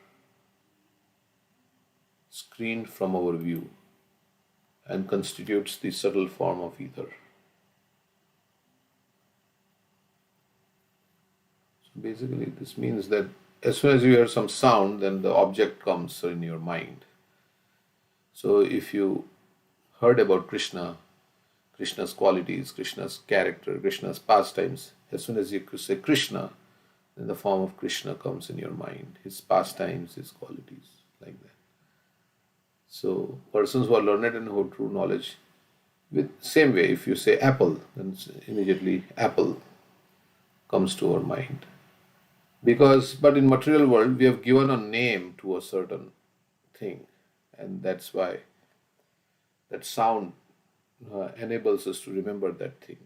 screened from our view, and constitutes the subtle form of ether. So basically, this means that as soon as you hear some sound, then the object comes in your mind. So if you heard about Krishna, Krishna's qualities, Krishna's character, Krishna's pastimes, as soon as you say Krishna, then the form of Krishna comes in your mind, his pastimes, his qualities, like that. So persons who are learned and who have true knowledge, with same way, if you say apple, then immediately apple comes to our mind. But in material world, we have given a name to a certain thing, and that's why that sound enables us to remember that thing.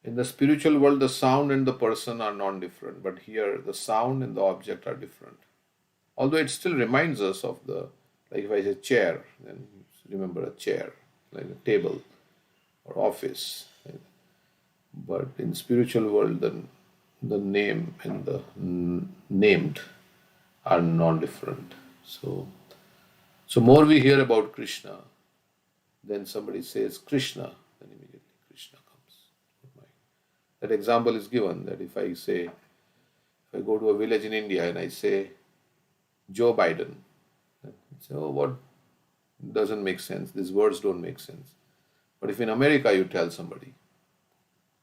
In the spiritual world, the sound and the person are non-different, but here the sound and the object are different. Although it still reminds us of like if I say chair, then remember a chair, like a table or office. But in spiritual world, the name and the named are non-different. So more we hear about Krishna, then somebody says Krishna, then immediately Krishna comes to mind. That example is given that if I go to a village in India and I say Joe Biden, then you say, oh, what doesn't make sense? These words don't make sense. But if in America you tell somebody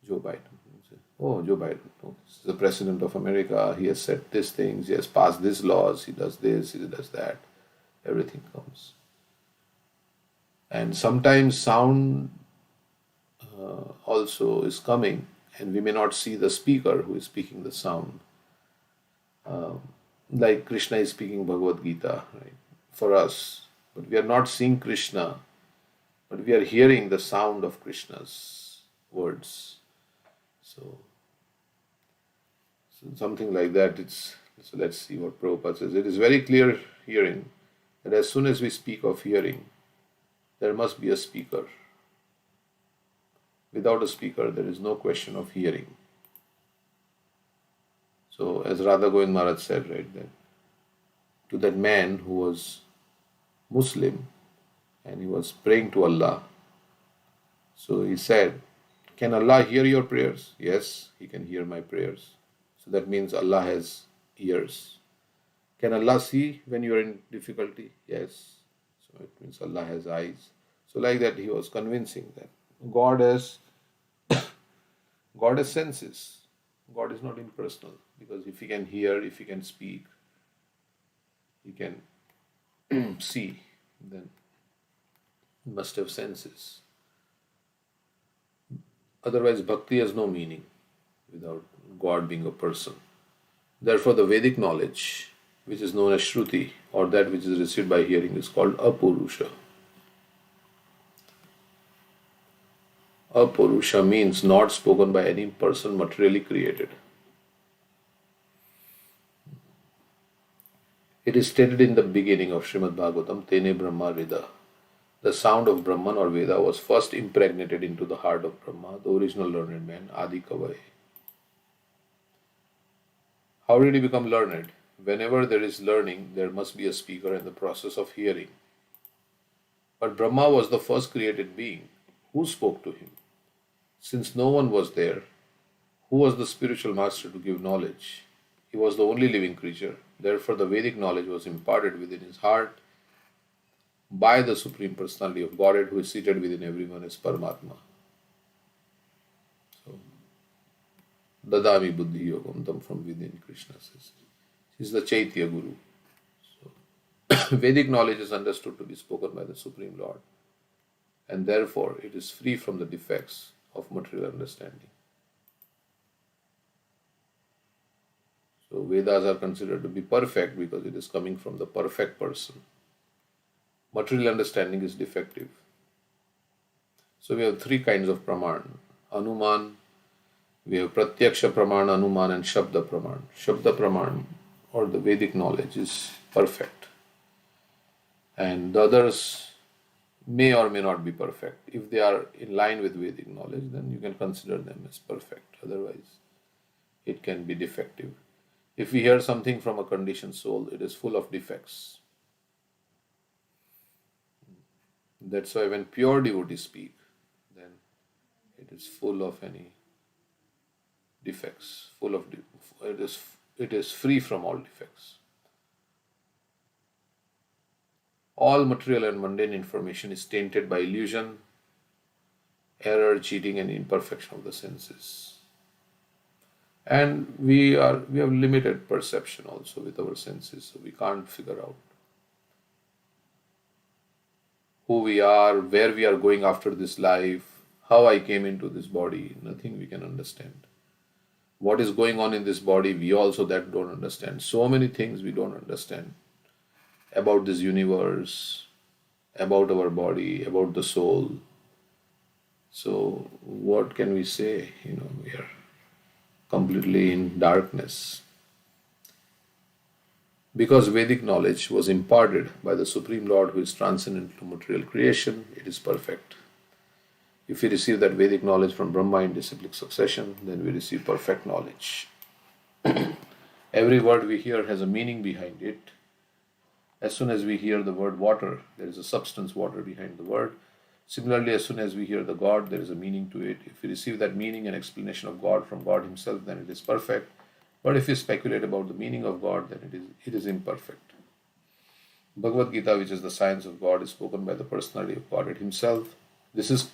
Joe Biden, you say, oh, Joe Biden, oh, this is the president of America, he has said these things, he has passed these laws, he does this, he does that, everything comes. And sometimes sound also is coming, and we may not see the speaker who is speaking the sound. Like Krishna is speaking Bhagavad Gita, right, for us, but we are not seeing Krishna, but we are hearing the sound of Krishna's words. So something like that. So let's see what Prabhupada says. It is very clear hearing that as soon as we speak of hearing, there must be a speaker. Without a speaker, there is no question of hearing. So as Radha Govind Maharaj said, right, that to that man who was Muslim and he was praying to Allah, so he said, can Allah hear your prayers? Yes, He can hear my prayers. So that means Allah has ears. Can Allah see when you are in difficulty? Yes. So it means Allah has eyes. So like that he was convincing that God has senses. God is not impersonal, because if He can hear, if He can speak, He can see, then He must have senses. Otherwise, bhakti has no meaning without God being a person. Therefore, the Vedic knowledge, which is known as Shruti, or that which is received by hearing, is called Apurusha. Apurusha means not spoken by any person materially created. It is stated in the beginning of Srimad Bhagavatam, Tene Brahma Veda. The sound of Brahman or Veda was first impregnated into the heart of Brahma, the original learned man, Adi Kavai. How did he become learned? Whenever there is learning, there must be a speaker in the process of hearing. But Brahma was the first created being. Who spoke to him? Since no one was there, who was the spiritual master to give knowledge? He was the only living creature. Therefore, the Vedic knowledge was imparted within his heart by the Supreme Personality of Godhead, who is seated within everyone as Paramatma. So, Dadami Buddhi Yogam Tam, from within, Krishna says. He is the Chaitya Guru. So, Vedic knowledge is understood to be spoken by the Supreme Lord, and therefore it is free from the defects of material understanding. So Vedas are considered to be perfect because it is coming from the perfect person. Material understanding is defective. So we have three kinds of praman. Anuman, we have Pratyaksha praman, Anuman, and Shabda praman. Shabda praman, or the Vedic knowledge, is perfect. And the others may or may not be perfect. If they are in line with Vedic knowledge, then you can consider them as perfect. Otherwise, it can be defective. If we hear something from a conditioned soul, it is full of defects. That's why when pure devotees speak, then it is full of any defects. It is free from all defects. All material and mundane information is tainted by illusion, error, cheating, and imperfection of the senses. And we have limited perception also with our senses, so we can't figure out who we are, where we are going after this life, how I came into this body. Nothing we can understand. What is going on in this body, we also that don't understand. So many things we don't understand about this universe, about our body, about the soul. So what can we say? We are completely in darkness. Because Vedic knowledge was imparted by the Supreme Lord, who is transcendent to material creation, it is perfect. If we receive that Vedic knowledge from Brahma in disciplic succession, then we receive perfect knowledge. Every word we hear has a meaning behind it. As soon as we hear the word water, there is a substance water behind the word. Similarly, as soon as we hear the God, there is a meaning to it. If we receive that meaning and explanation of God from God Himself, then it is perfect. But if we speculate about the meaning of God, then it is imperfect. Bhagavad Gita, which is the science of God, is spoken by the personality of Godhead Himself. This is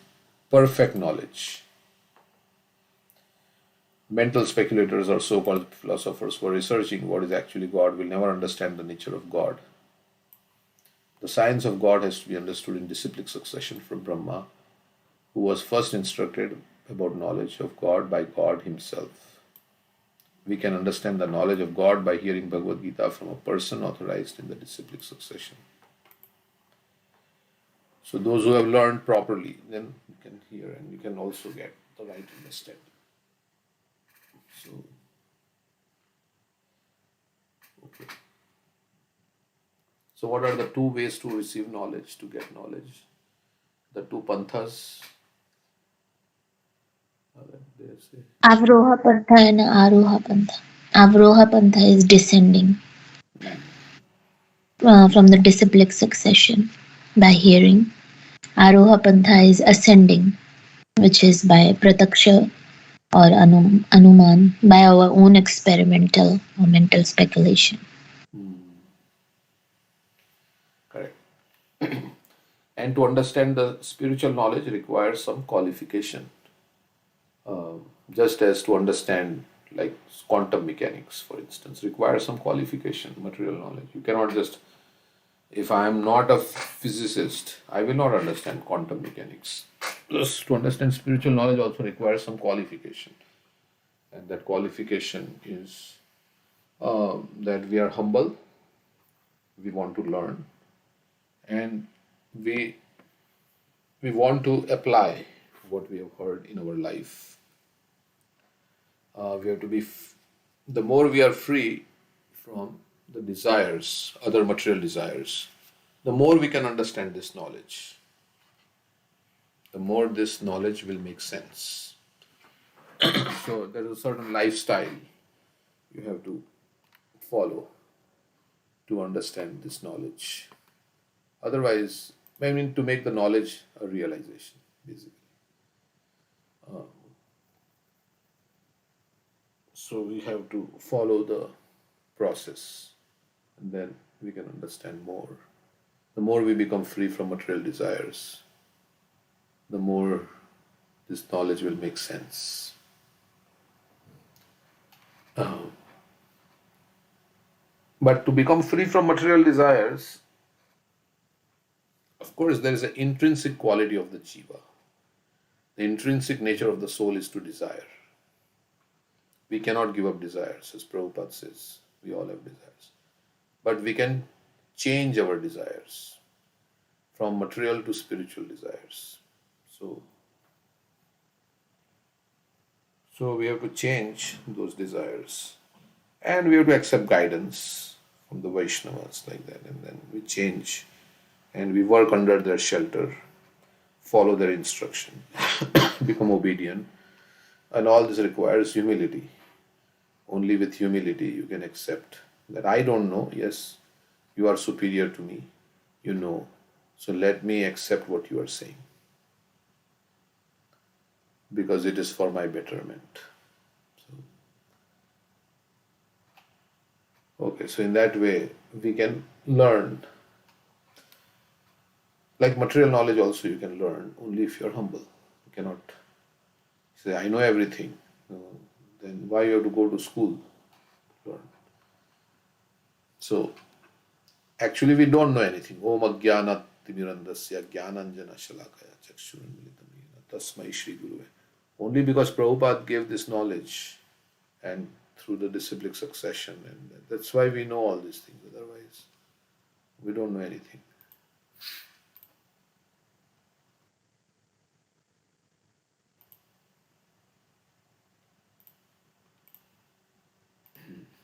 perfect knowledge. Mental speculators or so-called philosophers who are researching what is actually God will never understand the nature of God. The science of God has to be understood in disciplic succession from Brahma, who was first instructed about knowledge of God by God Himself. We can understand the knowledge of God by hearing Bhagavad Gita from a person authorized in the disciplic succession. So those who have learned properly, then you can hear and you can also get the right understanding. So, okay. So what are the two ways to receive knowledge, to get knowledge? The two panthas. They say. Avroha Pantha and Aroha Pantha. Avroha Pantha is descending from the disciplic succession by hearing. Aroha Pantha is ascending, which is by prataksha or anuman, by our own experimental or mental speculation. Correct. And to understand the spiritual knowledge requires some qualification. Just as to understand like quantum mechanics, for instance, requires some qualification, material knowledge. You cannot just, if I am not a physicist, I will not understand quantum mechanics. Just to understand spiritual knowledge also requires some qualification. And that qualification is that we are humble, we want to learn, and we want to apply what we have heard in our life. We have to be, the more we are free from the desires, other material desires, the more we can understand this knowledge, the more this knowledge will make sense. So there is a certain lifestyle you have to follow to understand this knowledge. Otherwise, I mean, to make the knowledge a realization, basically. So we have to follow the process, and then we can understand more. The more we become free from material desires, the more this knowledge will make sense. But to become free from material desires, of course, there is an intrinsic quality of the jiva. The intrinsic nature of the soul is to desire. We cannot give up desires, as Prabhupada says. We all have desires. But we can change our desires from material to spiritual desires. So we have to change those desires. And we have to accept guidance from the Vaishnavas like that. And then we change and we work under their shelter, follow their instruction, become obedient. And all this requires humility. Only with humility you can accept that I don't know. Yes, you are superior to me. You know. So let me accept what you are saying. Because it is for my betterment. So in that way, we can learn. Like material knowledge also you can learn only if you are humble. You cannot say, I know everything. Then why you have to go to school to learn? So, actually we don't know anything. Om Ajnana Timirandasya Jnananjana Shalakaya Chakshurunmilitamena Tasmai Shri Guruve. Only because Prabhupada gave this knowledge and through the disciplic succession, and that's why we know all these things. Otherwise, we don't know anything.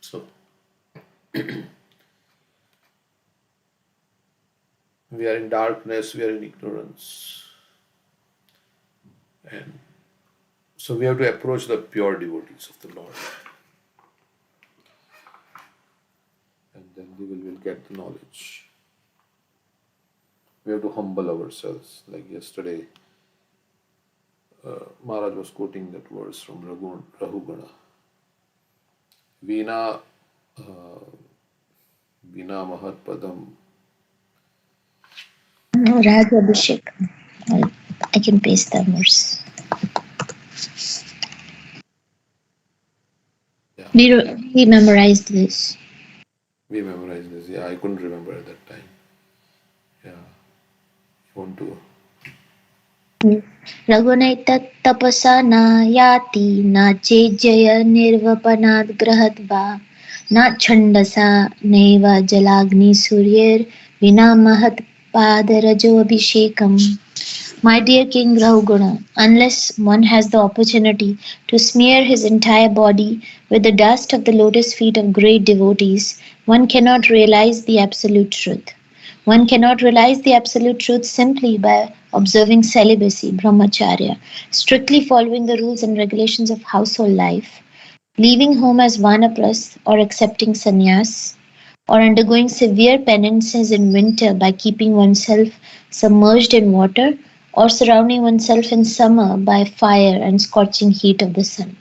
So, we are in darkness, we are in ignorance. And so we have to approach the pure devotees of the Lord. will get the knowledge. We have to humble ourselves. Like yesterday, Maharaj was quoting that verse from Rahugana. Vina Vina Mahat Padam. Raj Abhishek. I can paste the verse. Yeah. We memorized this. We memorized this. Yeah, I couldn't remember at that time. Yeah. You want to? Raghunaitat tapasa na yati na chejaya nirvapanad grahatva na chandasa neva jalagni suryar vina mahat padarajo abhishekam. My dear King Rahugana, unless one has the opportunity to smear his entire body with the dust of the lotus feet of great devotees, one cannot realize the absolute truth. One cannot realize the absolute truth simply by observing celibacy, brahmacharya, strictly following the rules and regulations of household life, leaving home as vanaprastha or accepting sannyas, or undergoing severe penances in winter by keeping oneself submerged in water, or surrounding oneself in summer by fire and scorching heat of the sun.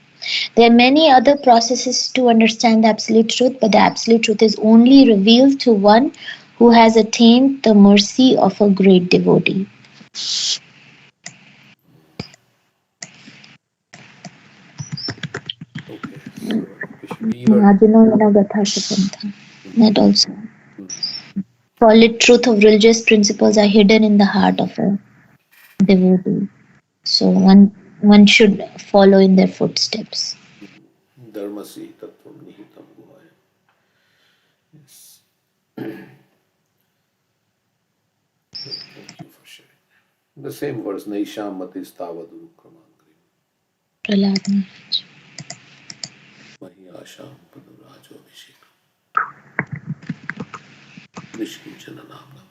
There are many other processes to understand the absolute truth, but the absolute truth is only revealed to one who has attained the mercy of a great devotee. Okay. So we were. That also. Solid truth of religious principles are hidden in the heart of a devotee. So one should follow in their footsteps. Dharmasi tattvam nihitam guhaya. Yes. Thank you for sharing. The same verse, Naisham matis tavadu kramangrim. Prahlad Maharaj. Mahi asham padurajo abhishek. Nishkinchana namna.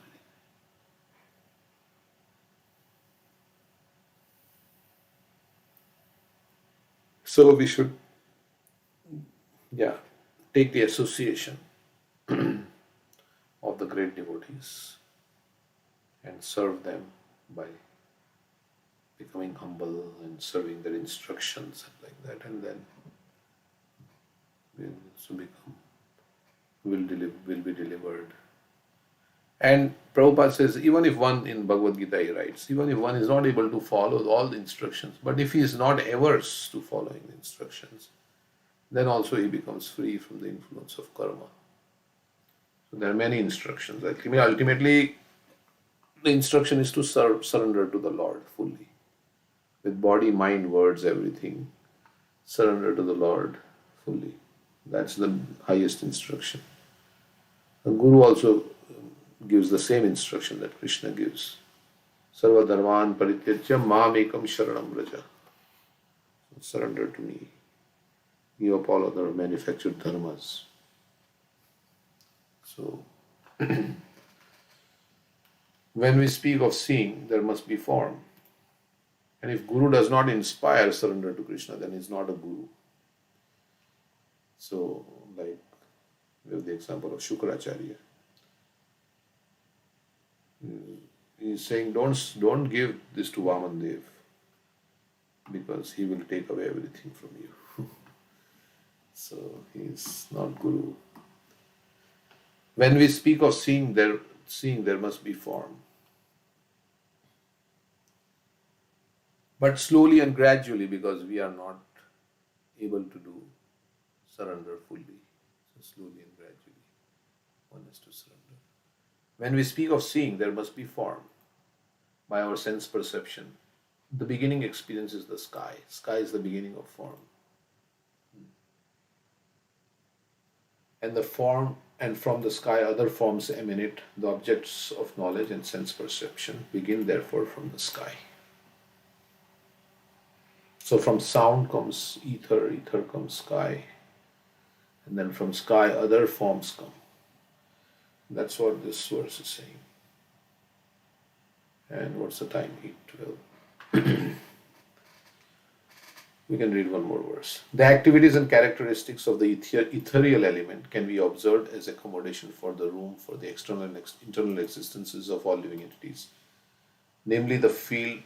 So we should, take the association of the great devotees and serve them by becoming humble and serving their instructions and like that, and then we'll also become, will be delivered. And Prabhupada says, even if one, in Bhagavad Gita he writes, even if one is not able to follow all the instructions, but if he is not averse to following the instructions, then also he becomes free from the influence of karma. So there are many instructions. Ultimately, the instruction is to surrender to the Lord fully. With body, mind, words, everything. Surrender to the Lord fully. That's the highest instruction. The Guru also gives the same instruction that Krishna gives. Sarva dharman parityajya mam ekam sharanam vraja. Surrender to me. Give up all other manufactured dharmas. So, when we speak of seeing, there must be form. And if Guru does not inspire surrender to Krishna, then he's not a Guru. So, like, we have the example of Shukracharya. He's saying, don't give this to Vamandev, because he will take away everything from you. So, he's not Guru. When we speak of seeing, there must be form. But slowly and gradually, because we are not able to do surrender fully. So slowly and gradually, one has to surrender. When we speak of seeing, there must be form. By our sense perception, the beginning experience is the sky. Sky is the beginning of form. And the form, and from the sky other forms emanate. The objects of knowledge and sense perception begin therefore from the sky. So from sound comes ether, ether comes sky, and then from sky other forms come. That's what this verse is saying. And what's the time? 8:12. We can read one more verse. The activities and characteristics of the ethereal element can be observed as accommodation for the room for the external and internal existences of all living entities. Namely, the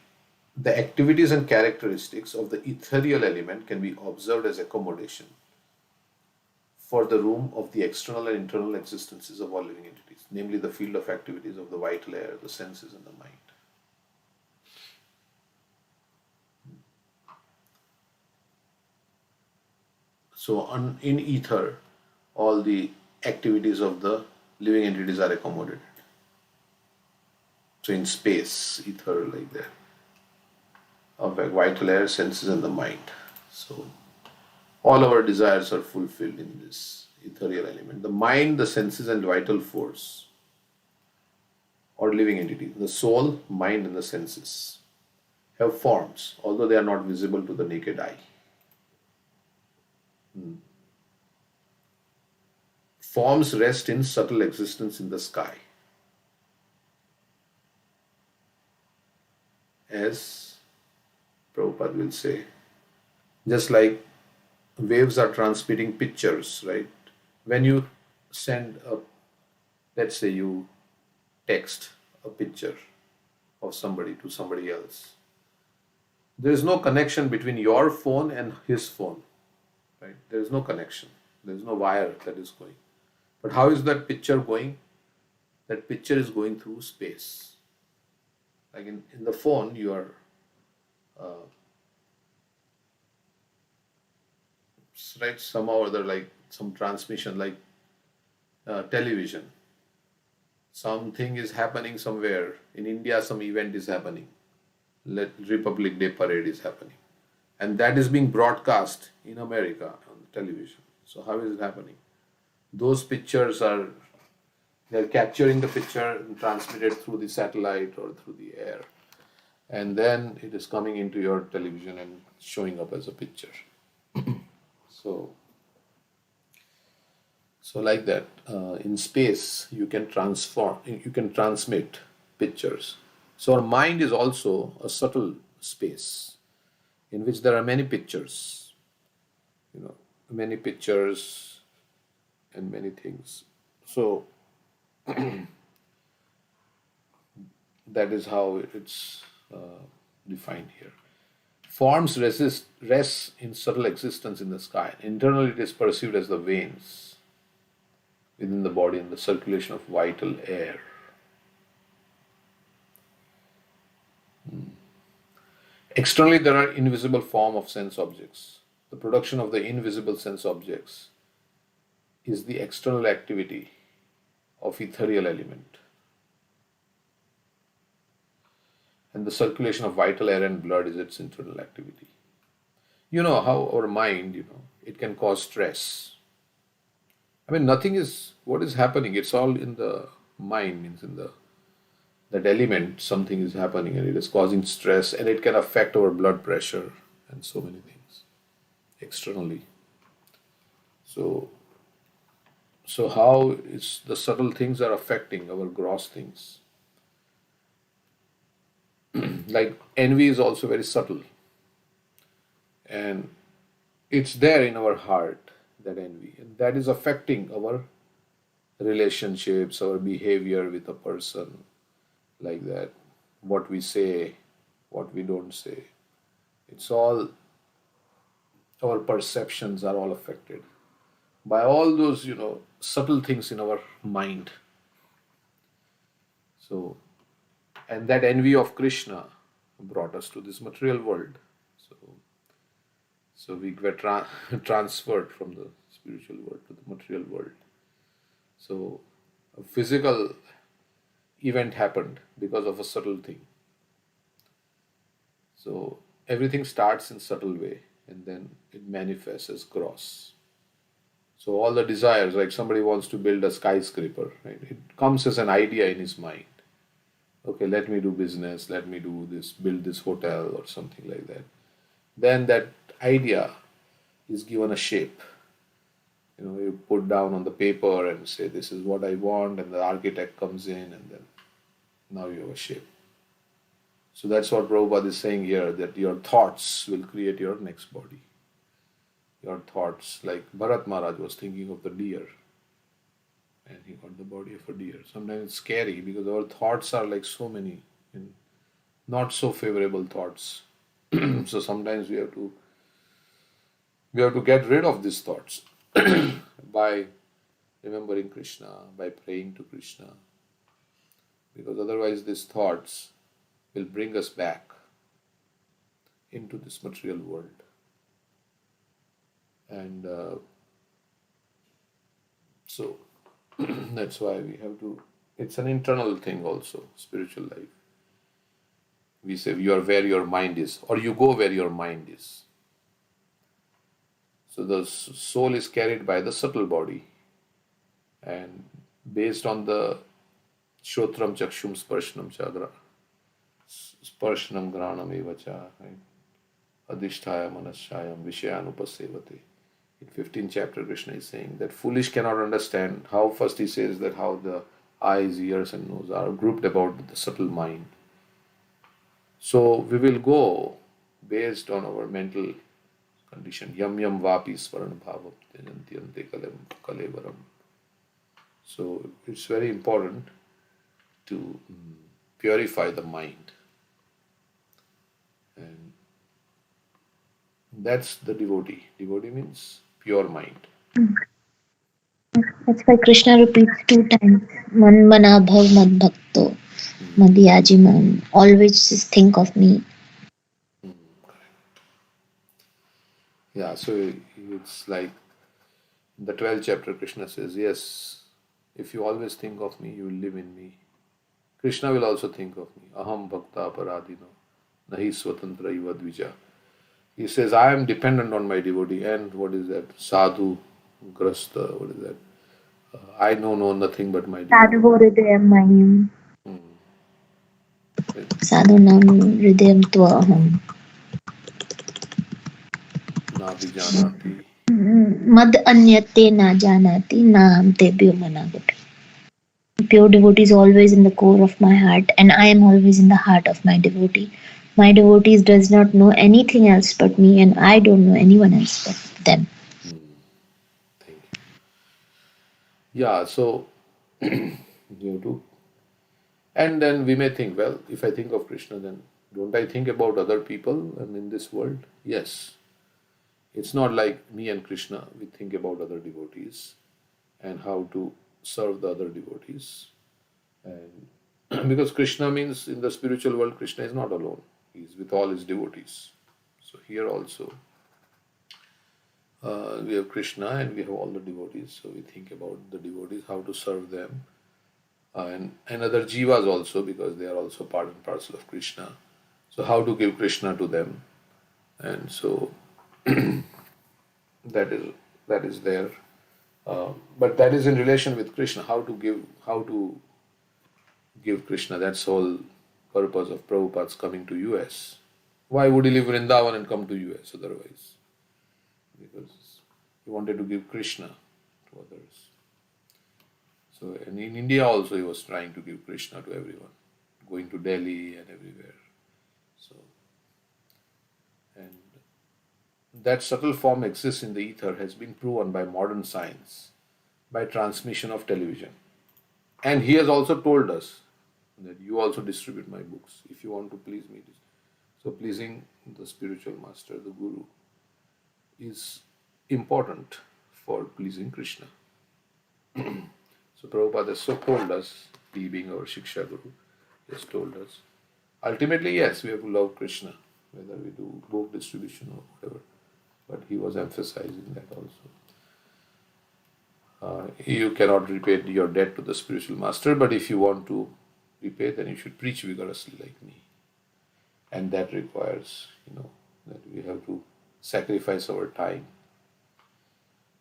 activities and characteristics of the ethereal element can be observed as accommodation for the room of the external and internal existences of all living entities. Namely, the field of activities of the vital air, the senses, and the mind. So in ether, all the activities of the living entities are accommodated. So in space, ether like that, of vital air, senses, and the mind. So all our desires are fulfilled in this ethereal element. The mind, the senses, and vital force, or living entity, the soul, mind, and the senses, have forms, although they are not visible to the naked eye. Forms rest in subtle existence in the sky. As Prabhupada will say, just like waves are transmitting pictures, right? When you send let's say you text a picture of somebody to somebody else, there is no connection between your phone and his phone, right? There is no connection. There is no wire that is going. But how is that picture going? That picture is going through space. Like in the phone, you are right, somehow or other, like some transmission, like television. Something is happening somewhere. In India, some event is happening. Republic Day parade is happening. And that is being broadcast in America on television. So how is it happening? Those pictures they're capturing the picture and transmitted through the satellite or through the air. And then it is coming into your television and showing up as a picture. So like that, in space, you can transmit pictures. So our mind is also a subtle space in which there are many pictures, many pictures and many things. So that is how it's defined here. Forms rest in subtle existence in the sky. Internally, it is perceived as the veins within the body and the circulation of vital air. Externally, there are invisible form of sense objects. The production of the invisible sense objects is the external activity of ethereal element. And the circulation of vital air and blood is its internal activity. You know how our mind, it can cause stress. I mean, nothing is what is happening. It's all in the mind, means in that element, something is happening and it is causing stress, and it can affect our blood pressure and so many things externally. So how is the subtle things are affecting our gross things? Like envy is also very subtle, and it's there in our heart, that envy, and that is affecting our relationships, our behavior with a person, like that, what we say, what we don't say. It's all, our perceptions are all affected by all those, subtle things in our mind. So, and that envy of Krishna brought us to this material world. So we were transferred from the spiritual world to the material world. So a physical event happened because of a subtle thing. So everything starts in subtle way and then it manifests as gross. So all the desires, like somebody wants to build a skyscraper, right? It comes as an idea in his mind. Okay, let me do business, let me do this, build this hotel or something like that. Then that idea is given a shape. You put down on the paper and say, this is what I want, and the architect comes in, and then now you have a shape. So that's what Prabhupada is saying here, that your thoughts will create your next body. Your thoughts, like Bharat Maharaj was thinking of the deer, and he got the body of a deer. Sometimes it's scary because our thoughts are like so many, and not so favorable thoughts. So sometimes we have to get rid of these thoughts by remembering Krishna, by praying to Krishna, because otherwise these thoughts will bring us back into this material world. And so that's why we have to, it's an internal thing also, spiritual life. We say you are where your mind is, or you go where your mind is. So the soul is carried by the subtle body, and based on the Shotram Chakshum Sparshanam Chadra, Sparshanam Granam Evacha, right? Adhisthaya Manashayam Vishayanupasevate. In 15th chapter, Krishna is saying that foolish cannot understand how, first he says that how the eyes, ears, and nose are grouped about the subtle mind. So we will go based on our mental condition. Yam yam vapi svaran bhavam tejantyante kalevaram. So it's very important to purify the mind. And that's the devotee. Devotee means pure mind. That's why Krishna repeats 2 times, Man mana bhav mad bhakto, madhyajiman. Always just think of me. Yeah, so it's like in the 12th chapter, Krishna says, yes, if you always think of me, you will live in me. Krishna will also think of me. Aham bhakta paradino, nahi swatantra iva dvija. He says, I am dependent on my devotee. And what is that? Sadhu, grasta, what is that? I know nothing but my devotee. Sadhu hridayam mahim. Sadhunam hridayam tvaham. Na vijanati. Mad anyate na janati na ham tebhyo managati. Pure devotee is always in the core of my heart, and I am always in the heart of my devotee. My devotees does not know anything else but me, and I don't know anyone else but them. Thank you. Yeah, so you do. And then we may think, well, if I think of Krishna, then don't I think about other people and in this world? Yes. It's not like me and Krishna, we think about other devotees and how to serve the other devotees. And because Krishna means in the spiritual world, Krishna is not alone. He is with all his devotees. So here also, we have Krishna and we have all the devotees. So we think about the devotees, how to serve them. And other jivas also, because they are also part and parcel of Krishna. So how to give Krishna to them. And so that is there. But that is in relation with Krishna, how to give Krishna. That's whole purpose of Prabhupada's coming to US. Why would he leave Vrindavan and come to US otherwise? Because he wanted to give Krishna to others. So, and in India also he was trying to give Krishna to everyone, going to Delhi and everywhere. So, and that subtle form exists in the ether has been proven by modern science, by transmission of television. And he has also told us that you also distribute my books if you want to please me. So pleasing the spiritual master, the guru, is important for pleasing Krishna. So Prabhupada has so told us, he being our Shiksha Guru, he has told us. Ultimately, yes, we have to love Krishna, whether we do book distribution or whatever. But he was emphasizing that also. You cannot repay your debt to the spiritual master, but if you want to repay, then you should preach vigorously like me. And that requires, that we have to sacrifice our time.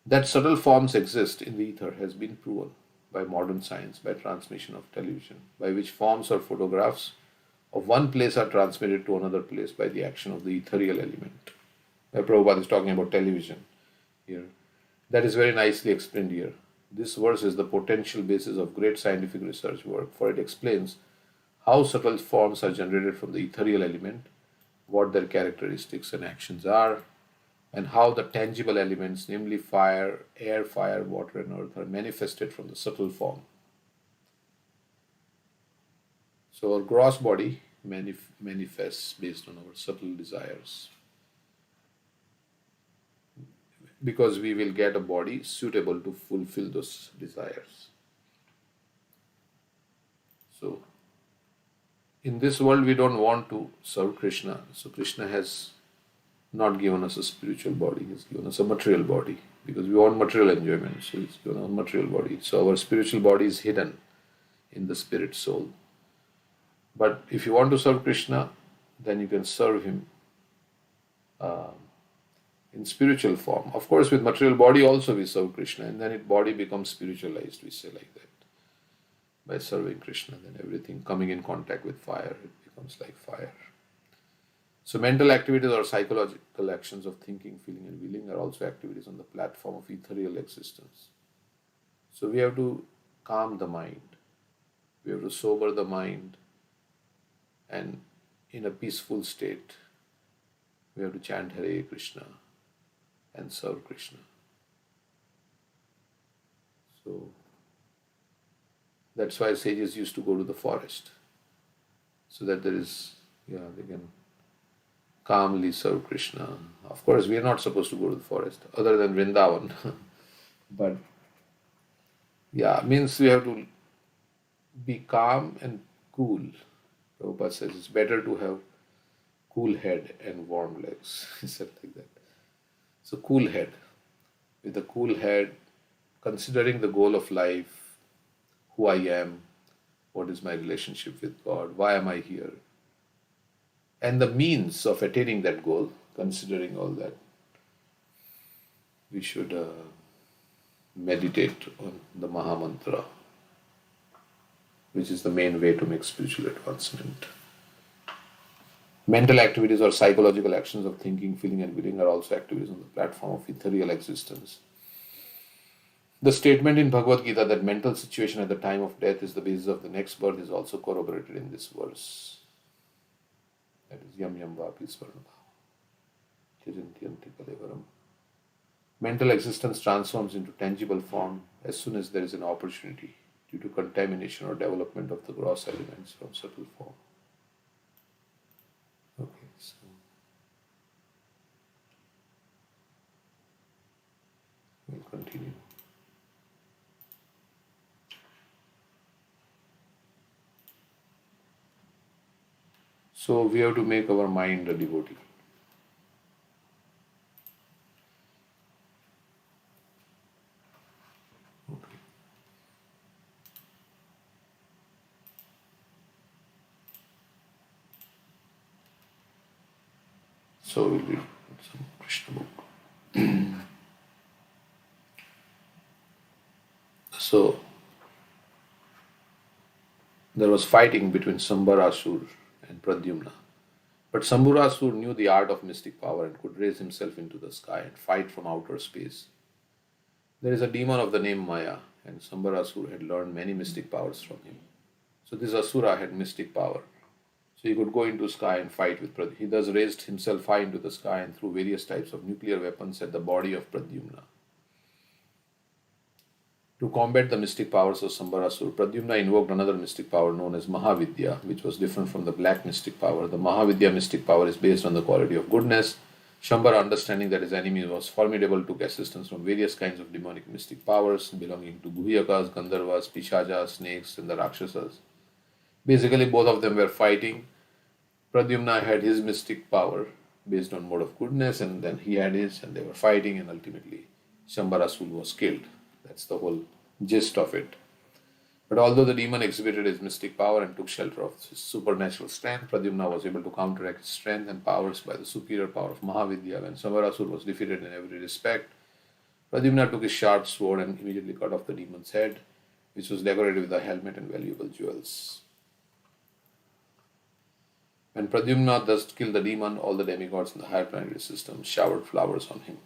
That subtle forms exist in the ether has been proven by modern science, by transmission of television, by which forms or photographs of one place are transmitted to another place by the action of the ethereal element. Prabhupada is talking about television here. That is very nicely explained here. This verse is the potential basis of great scientific research work, for it explains how subtle forms are generated from the ethereal element, what their characteristics and actions are, and how the tangible elements, namely fire, air, fire, water, and earth, are manifested from the subtle form. So our gross body manifests based on our subtle desires, because we will get a body suitable to fulfill those desires. So in this world we don't want to serve Krishna. So Krishna has not given us a spiritual body, he's given us a material body, because we want material enjoyment. So he's given us a material body. So our spiritual body is hidden in the spirit soul. But if you want to serve Krishna, then you can serve him in spiritual form. Of course, with material body also we serve Krishna, and then body becomes spiritualized, we say like that. By serving Krishna, then everything coming in contact with fire, it becomes like fire. So mental activities or psychological actions of thinking, feeling and willing are also activities on the platform of ethereal existence. So we have to calm the mind, we have to sober the mind, and in a peaceful state, we have to chant Hare Krishna and serve Krishna. So that's why sages used to go to the forest, so that they can calmly serve Krishna. Of course, we are not supposed to go to the forest, other than Vrindavan. But means we have to be calm and cool. Prabhupada says it's better to have cool head and warm legs. He said like that. So cool head. With a cool head, considering the goal of life, who I am, what is my relationship with God, why am I here, and the means of attaining that goal, considering all that, we should meditate on the Mahamantra, which is the main way to make spiritual advancement. Mental activities or psychological actions of thinking, feeling and willing are also activities on the platform of ethereal existence. The statement in Bhagavad Gita that mental situation at the time of death is the basis of the next birth is also corroborated in this verse. That is Yam Yam Vapi Svarnabha Tyajanti Kalevaram. Mental existence transforms into tangible form as soon as there is an opportunity due to contamination or development of the gross elements from subtle form. Okay, so we'll continue. So we have to make our mind a devotee. Okay. So we'll read some Krishna book. So there was fighting between Sambarasur and Pradyumna. But Sambarasur knew the art of mystic power and could raise himself into the sky and fight from outer space. There is a demon of the name Maya, and Sambarasur had learned many mystic powers from him. So this Asura had mystic power. So he could go into the sky and fight with Pradyumna. He thus raised himself high into the sky and threw various types of nuclear weapons at the body of Pradyumna. To combat the mystic powers of Sambarasur, Pradyumna invoked another mystic power known as Mahavidya, which was different from the black mystic power. The Mahavidya mystic power is based on the quality of goodness. Shambhara, understanding that his enemy was formidable, took assistance from various kinds of demonic mystic powers belonging to Guhyakas, Gandharvas, Pishajas, snakes, and the Rakshasas. Basically, both of them were fighting. Pradyumna had his mystic power based on mode of goodness, and then he had his, and they were fighting, and ultimately Shambharasur was killed. That's the whole gist of it. But although the demon exhibited his mystic power and took shelter of his supernatural strength, Pradyumna was able to counteract his strength and powers by the superior power of Mahavidya. When Sambarasur was defeated in every respect, Pradyumna took his sharp sword and immediately cut off the demon's head, which was decorated with a helmet and valuable jewels. When Pradyumna thus killed the demon, all the demigods in the higher planetary system showered flowers on him.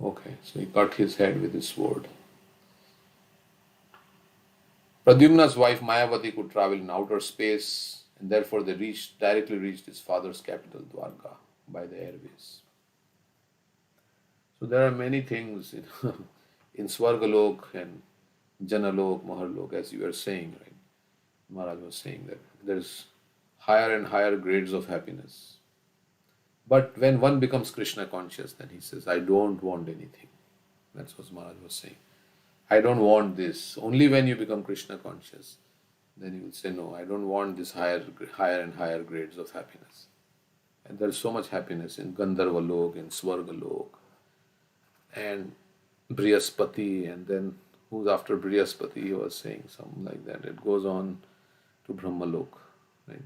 Okay, so he cut his head with his sword. Pradyumna's wife Mayavati could travel in outer space, and therefore they directly reached his father's capital, Dwarka, by the airways. So there are many things in Swargalok and Janalok, Maharlok, as you were saying, right? Maharaj was saying that there's higher and higher grades of happiness. But when one becomes Krishna conscious, then he says, I don't want anything. That's what Maharaj was saying. I don't want this. Only when you become Krishna conscious, then you will say, no, I don't want this higher and higher grades of happiness. And there's so much happiness in Gandharva Lok, in Swargalok, and Brihaspati, and then who's after Brihaspati, he was saying something like that. It goes on to Brahmalok, right?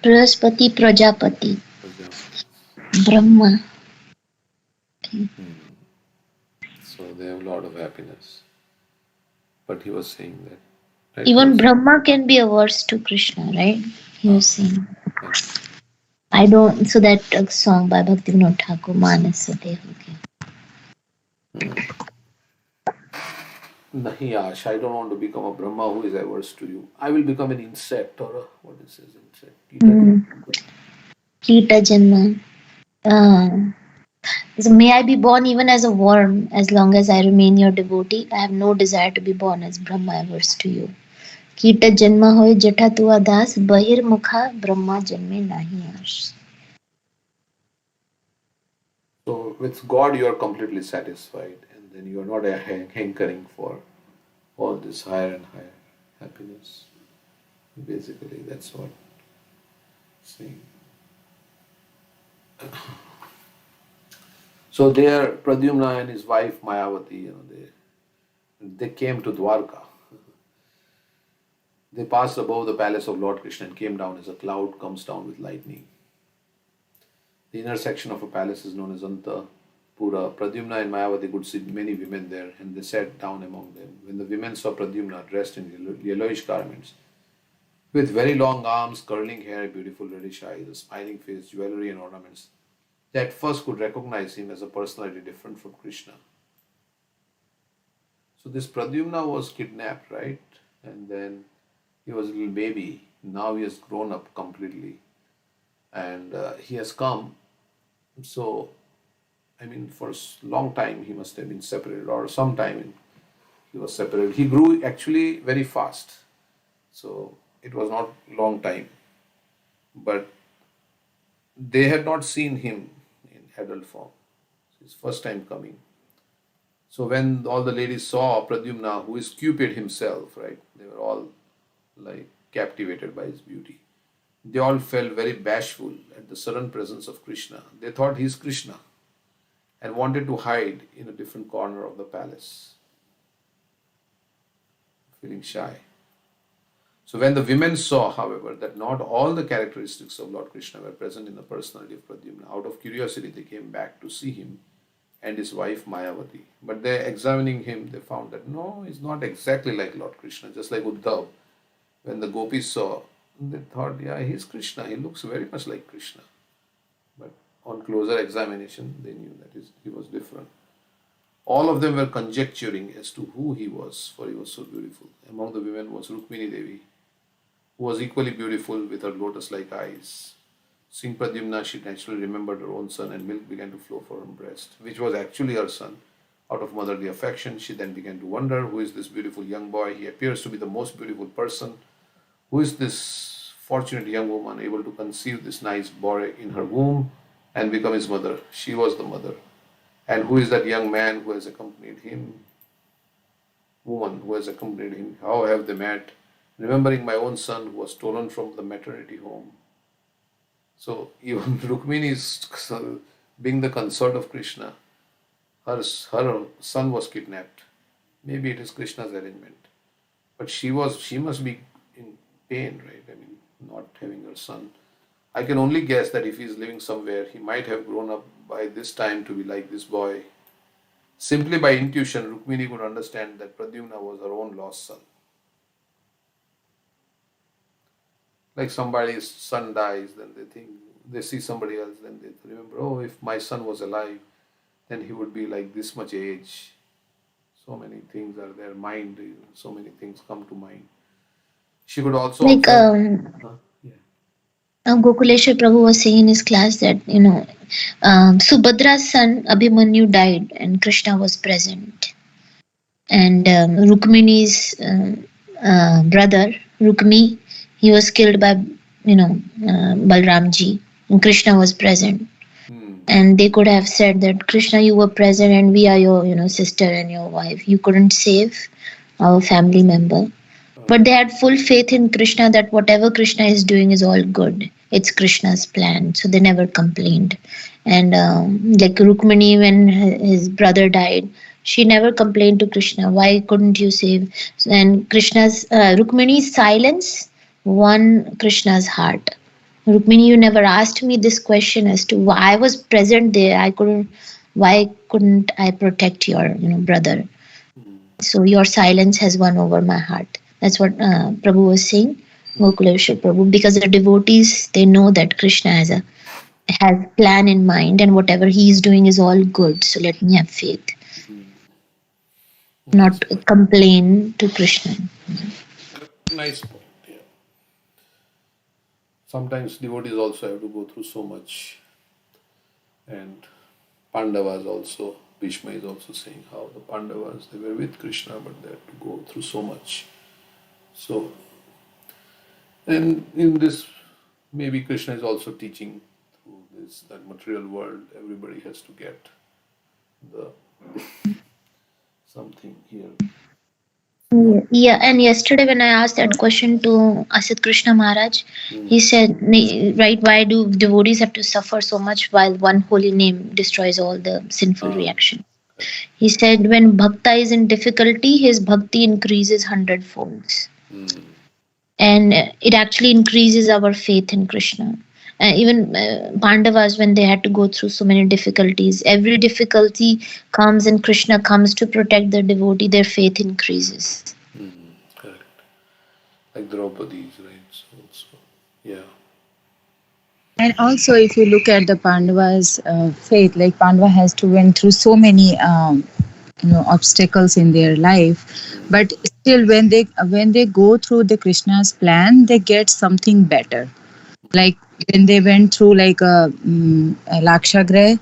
Brihaspati, Prajapati, Brahma. So they have a lot of happiness. But he was saying that. Right? Even Brahma can be averse to Krishna, right? He was saying. I don't. So that song by Bhaktivinoda Thakur, Manas Sadev. Nahi Ash, I don't want to become a Brahma who is averse to you. I will become an insect or a, what is this insect? Kita Janma. So may I be born even as a worm, as long as I remain your devotee. I have no desire to be born as Brahma averse to you. Kita Janma hoy jatha tua das, bahir mukha Brahma janme nahi ash. So with God you are completely satisfied, and then you are not hankering for all this higher and higher happiness. Basically, that's what saying. So there, Pradyumna and his wife Mayavati, they came to Dwarka. They passed above the palace of Lord Krishna and came down as a cloud comes down with lightning. The inner section of a palace is known as Antapura. Pradyumna and Mayavati could see many women there, and they sat down among them. When the women saw Pradyumna dressed in yellowish garments, with very long arms, curling hair, beautiful reddish eyes, a smiling face, jewelry and ornaments, they at first could recognize him as a personality different from Krishna. So this Pradyumna was kidnapped, right? And then he was a little baby. Now he has grown up completely. And he has come. So, I mean, for a long time he must have been separated, or some time he was separated. He grew actually very fast. So it was not long time. But they had not seen him in adult form. His first time coming. So when all the ladies saw Pradyumna, who is Cupid himself, right? They were all like captivated by his beauty. They all felt very bashful at the sudden presence of Krishna. They thought he is Krishna and wanted to hide in a different corner of the palace, feeling shy. So when the women saw, however, that not all the characteristics of Lord Krishna were present in the personality of Pradyumna, out of curiosity they came back to see him and his wife Mayavati. But they examining him, they found that no, he's not exactly like Lord Krishna, just like Uddhav. When the gopis saw, they thought, yeah, he's Krishna, he looks very much like Krishna. But on closer examination, they knew that he was different. All of them were conjecturing as to who he was, for he was so beautiful. Among the women was Rukmini Devi, who was equally beautiful with her lotus-like eyes. Seeing Pradyumna, she naturally remembered her own son, and milk began to flow from her breast, which was actually her son. Out of motherly affection, she then began to wonder, who is this beautiful young boy? He appears to be the most beautiful person. Who is this fortunate young woman able to conceive this nice boy in her womb and become his mother? She was the mother. And who is that young man who has accompanied him? Woman who has accompanied him. How have they met? Remembering my own son who was stolen from the maternity home. So even Rukmini is being the consort of Krishna. Her son was kidnapped. Maybe it is Krishna's arrangement. But she must be in pain, right? I mean, not having her son. I can only guess that if he is living somewhere, he might have grown up by this time to be like this boy. Simply by intuition, Rukmini could understand that Pradyumna was her own lost son. Like somebody's son dies, then they see somebody else, then they remember, oh, if my son was alive, then he would be like this much age. So many things are there, mind, so many things come to mind. She could also Like Gokuleshwar Prabhu was saying in his class that, Subhadra's son Abhimanyu died and Krishna was present. And Rukmini's brother, Rukmi, he was killed by, Balramji. And Krishna was present. And they could have said that, Krishna, you were present and we are your, sister and your wife. You couldn't save our family member. But they had full faith in Krishna that whatever Krishna is doing is all good. It's Krishna's plan. So they never complained. And like Rukmini, when his brother died, she never complained to Krishna. Why couldn't you save? And Rukmini's silence won Krishna's heart. Rukmini, you never asked me this question as to why I was present there. Why couldn't I protect your brother? So your silence has won over my heart. That's what Prabhu was saying, Gokuleshwar Prabhu, because the devotees, they know that Krishna has plan in mind and whatever he is doing is all good. So let me have faith. Not complain to Krishna. Nice point. Yeah. Sometimes devotees also have to go through so much. And Pandavas also, Bhishma is also saying how the Pandavas, they were with Krishna, but they had to go through so much. So, and in this, maybe Krishna is also teaching through this, that material world, everybody has to get the something here. Yeah, and yesterday when I asked that question to Asit Krishna Maharaj, he said, right, why do devotees have to suffer so much while one holy name destroys all the sinful reactions? He said, when bhakta is in difficulty, his bhakti increases 100-folds. And it actually increases our faith in Krishna. Even Pandavas, when they had to go through so many difficulties, every difficulty comes and Krishna comes to protect the devotee, their faith increases. Correct. Like Draupadi's, right? So, yeah. And also, if you look at the Pandavas' faith, like Pandava has to went through so many obstacles in their life, but still when they go through the Krishna's plan, they get something better. Like when they went through like a Lakshagraha,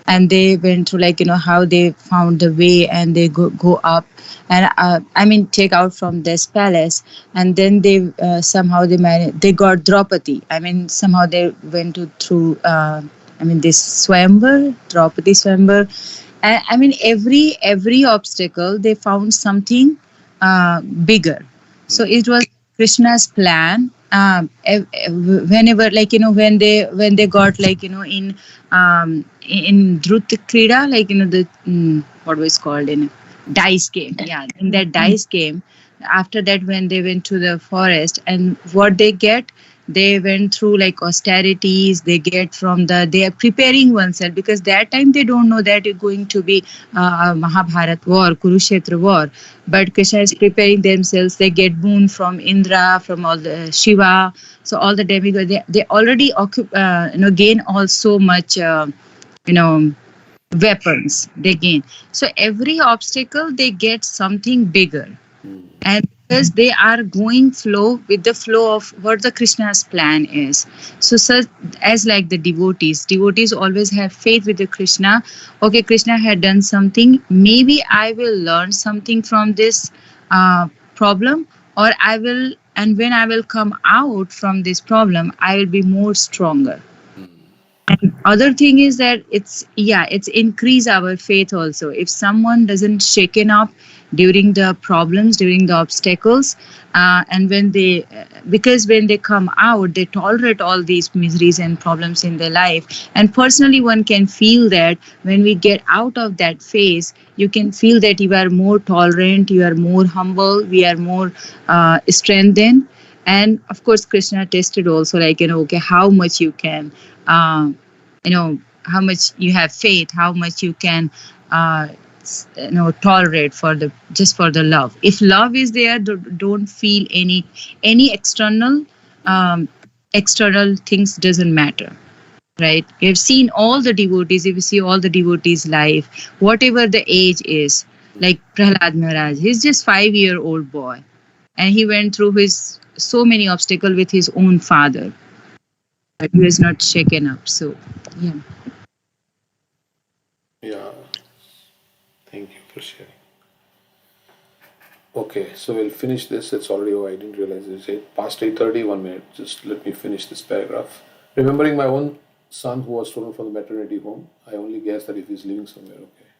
and they went through like how they found the way and they go up and take out from this palace, and then they somehow they got Draupadi. Somehow they went through this Swayamvar, Draupadi Swayamvar. Every obstacle they found something bigger. So it was Krishna's plan. Whenever when they got in Drut Krida, the what was called in dice game. Yeah, in that dice game. After that, when they went to the forest, and what they get, they went through like austerities. They are preparing oneself, because that time they don't know that it's going to be Mahabharat war, Kurukshetra war. But Krishna is preparing themselves. They get boon from Indra, from all the Shiva. So all the demigods, they already gain also much, weapons they gain. So every obstacle they get something bigger. And because they are going with the flow of what the Krishna's plan is. So as like the devotees always have faith with the Krishna. Okay, Krishna had done something. Maybe I will learn something from this problem, or when I will come out from this problem, I will be more stronger. And other thing is that it's increase our faith also. If someone doesn't shaken up during the problems, during the obstacles, and because when they come out, they tolerate all these miseries and problems in their life. And personally, one can feel that when we get out of that phase, you can feel that you are more tolerant, you are more humble, we are more strengthened. And of course, Krishna tested also, how much you can, how much you have faith, how much you can, tolerate just for the love. If love is there, don't feel any external things doesn't matter. right? We've seen all the devotees. If you see all the devotees' life, whatever the age is, like Prahlad Maharaj, he's just 5-year-old boy, and he went through his so many obstacles with his own father, but he was not shaken up. So, yeah. Yeah. Thank you for sharing. Okay, so we'll finish this. It's already, I didn't realize it's past 8:30, 1 minute. Just let me finish this paragraph. Remembering my own son who was stolen from the maternity home, I only guessed that if he's living somewhere, okay.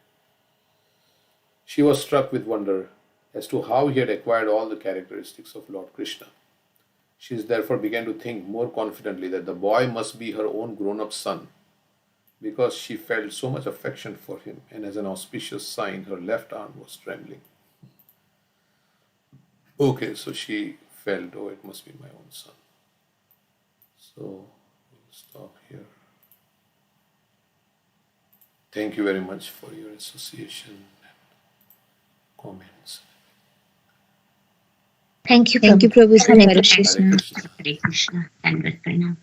She was struck with wonder as to how he had acquired all the characteristics of Lord Krishna. She therefore began to think more confidently that the boy must be her own grown-up son, because she felt so much affection for him, and as an auspicious sign, her left arm was trembling. Okay, so she felt, oh, it must be my own son. So we'll stop here. Thank you very much for your association and comments. Thank you, Thank you, Prabhu. Prabhu. Hare Hare Krishna. Krishna. Hare Krishna. And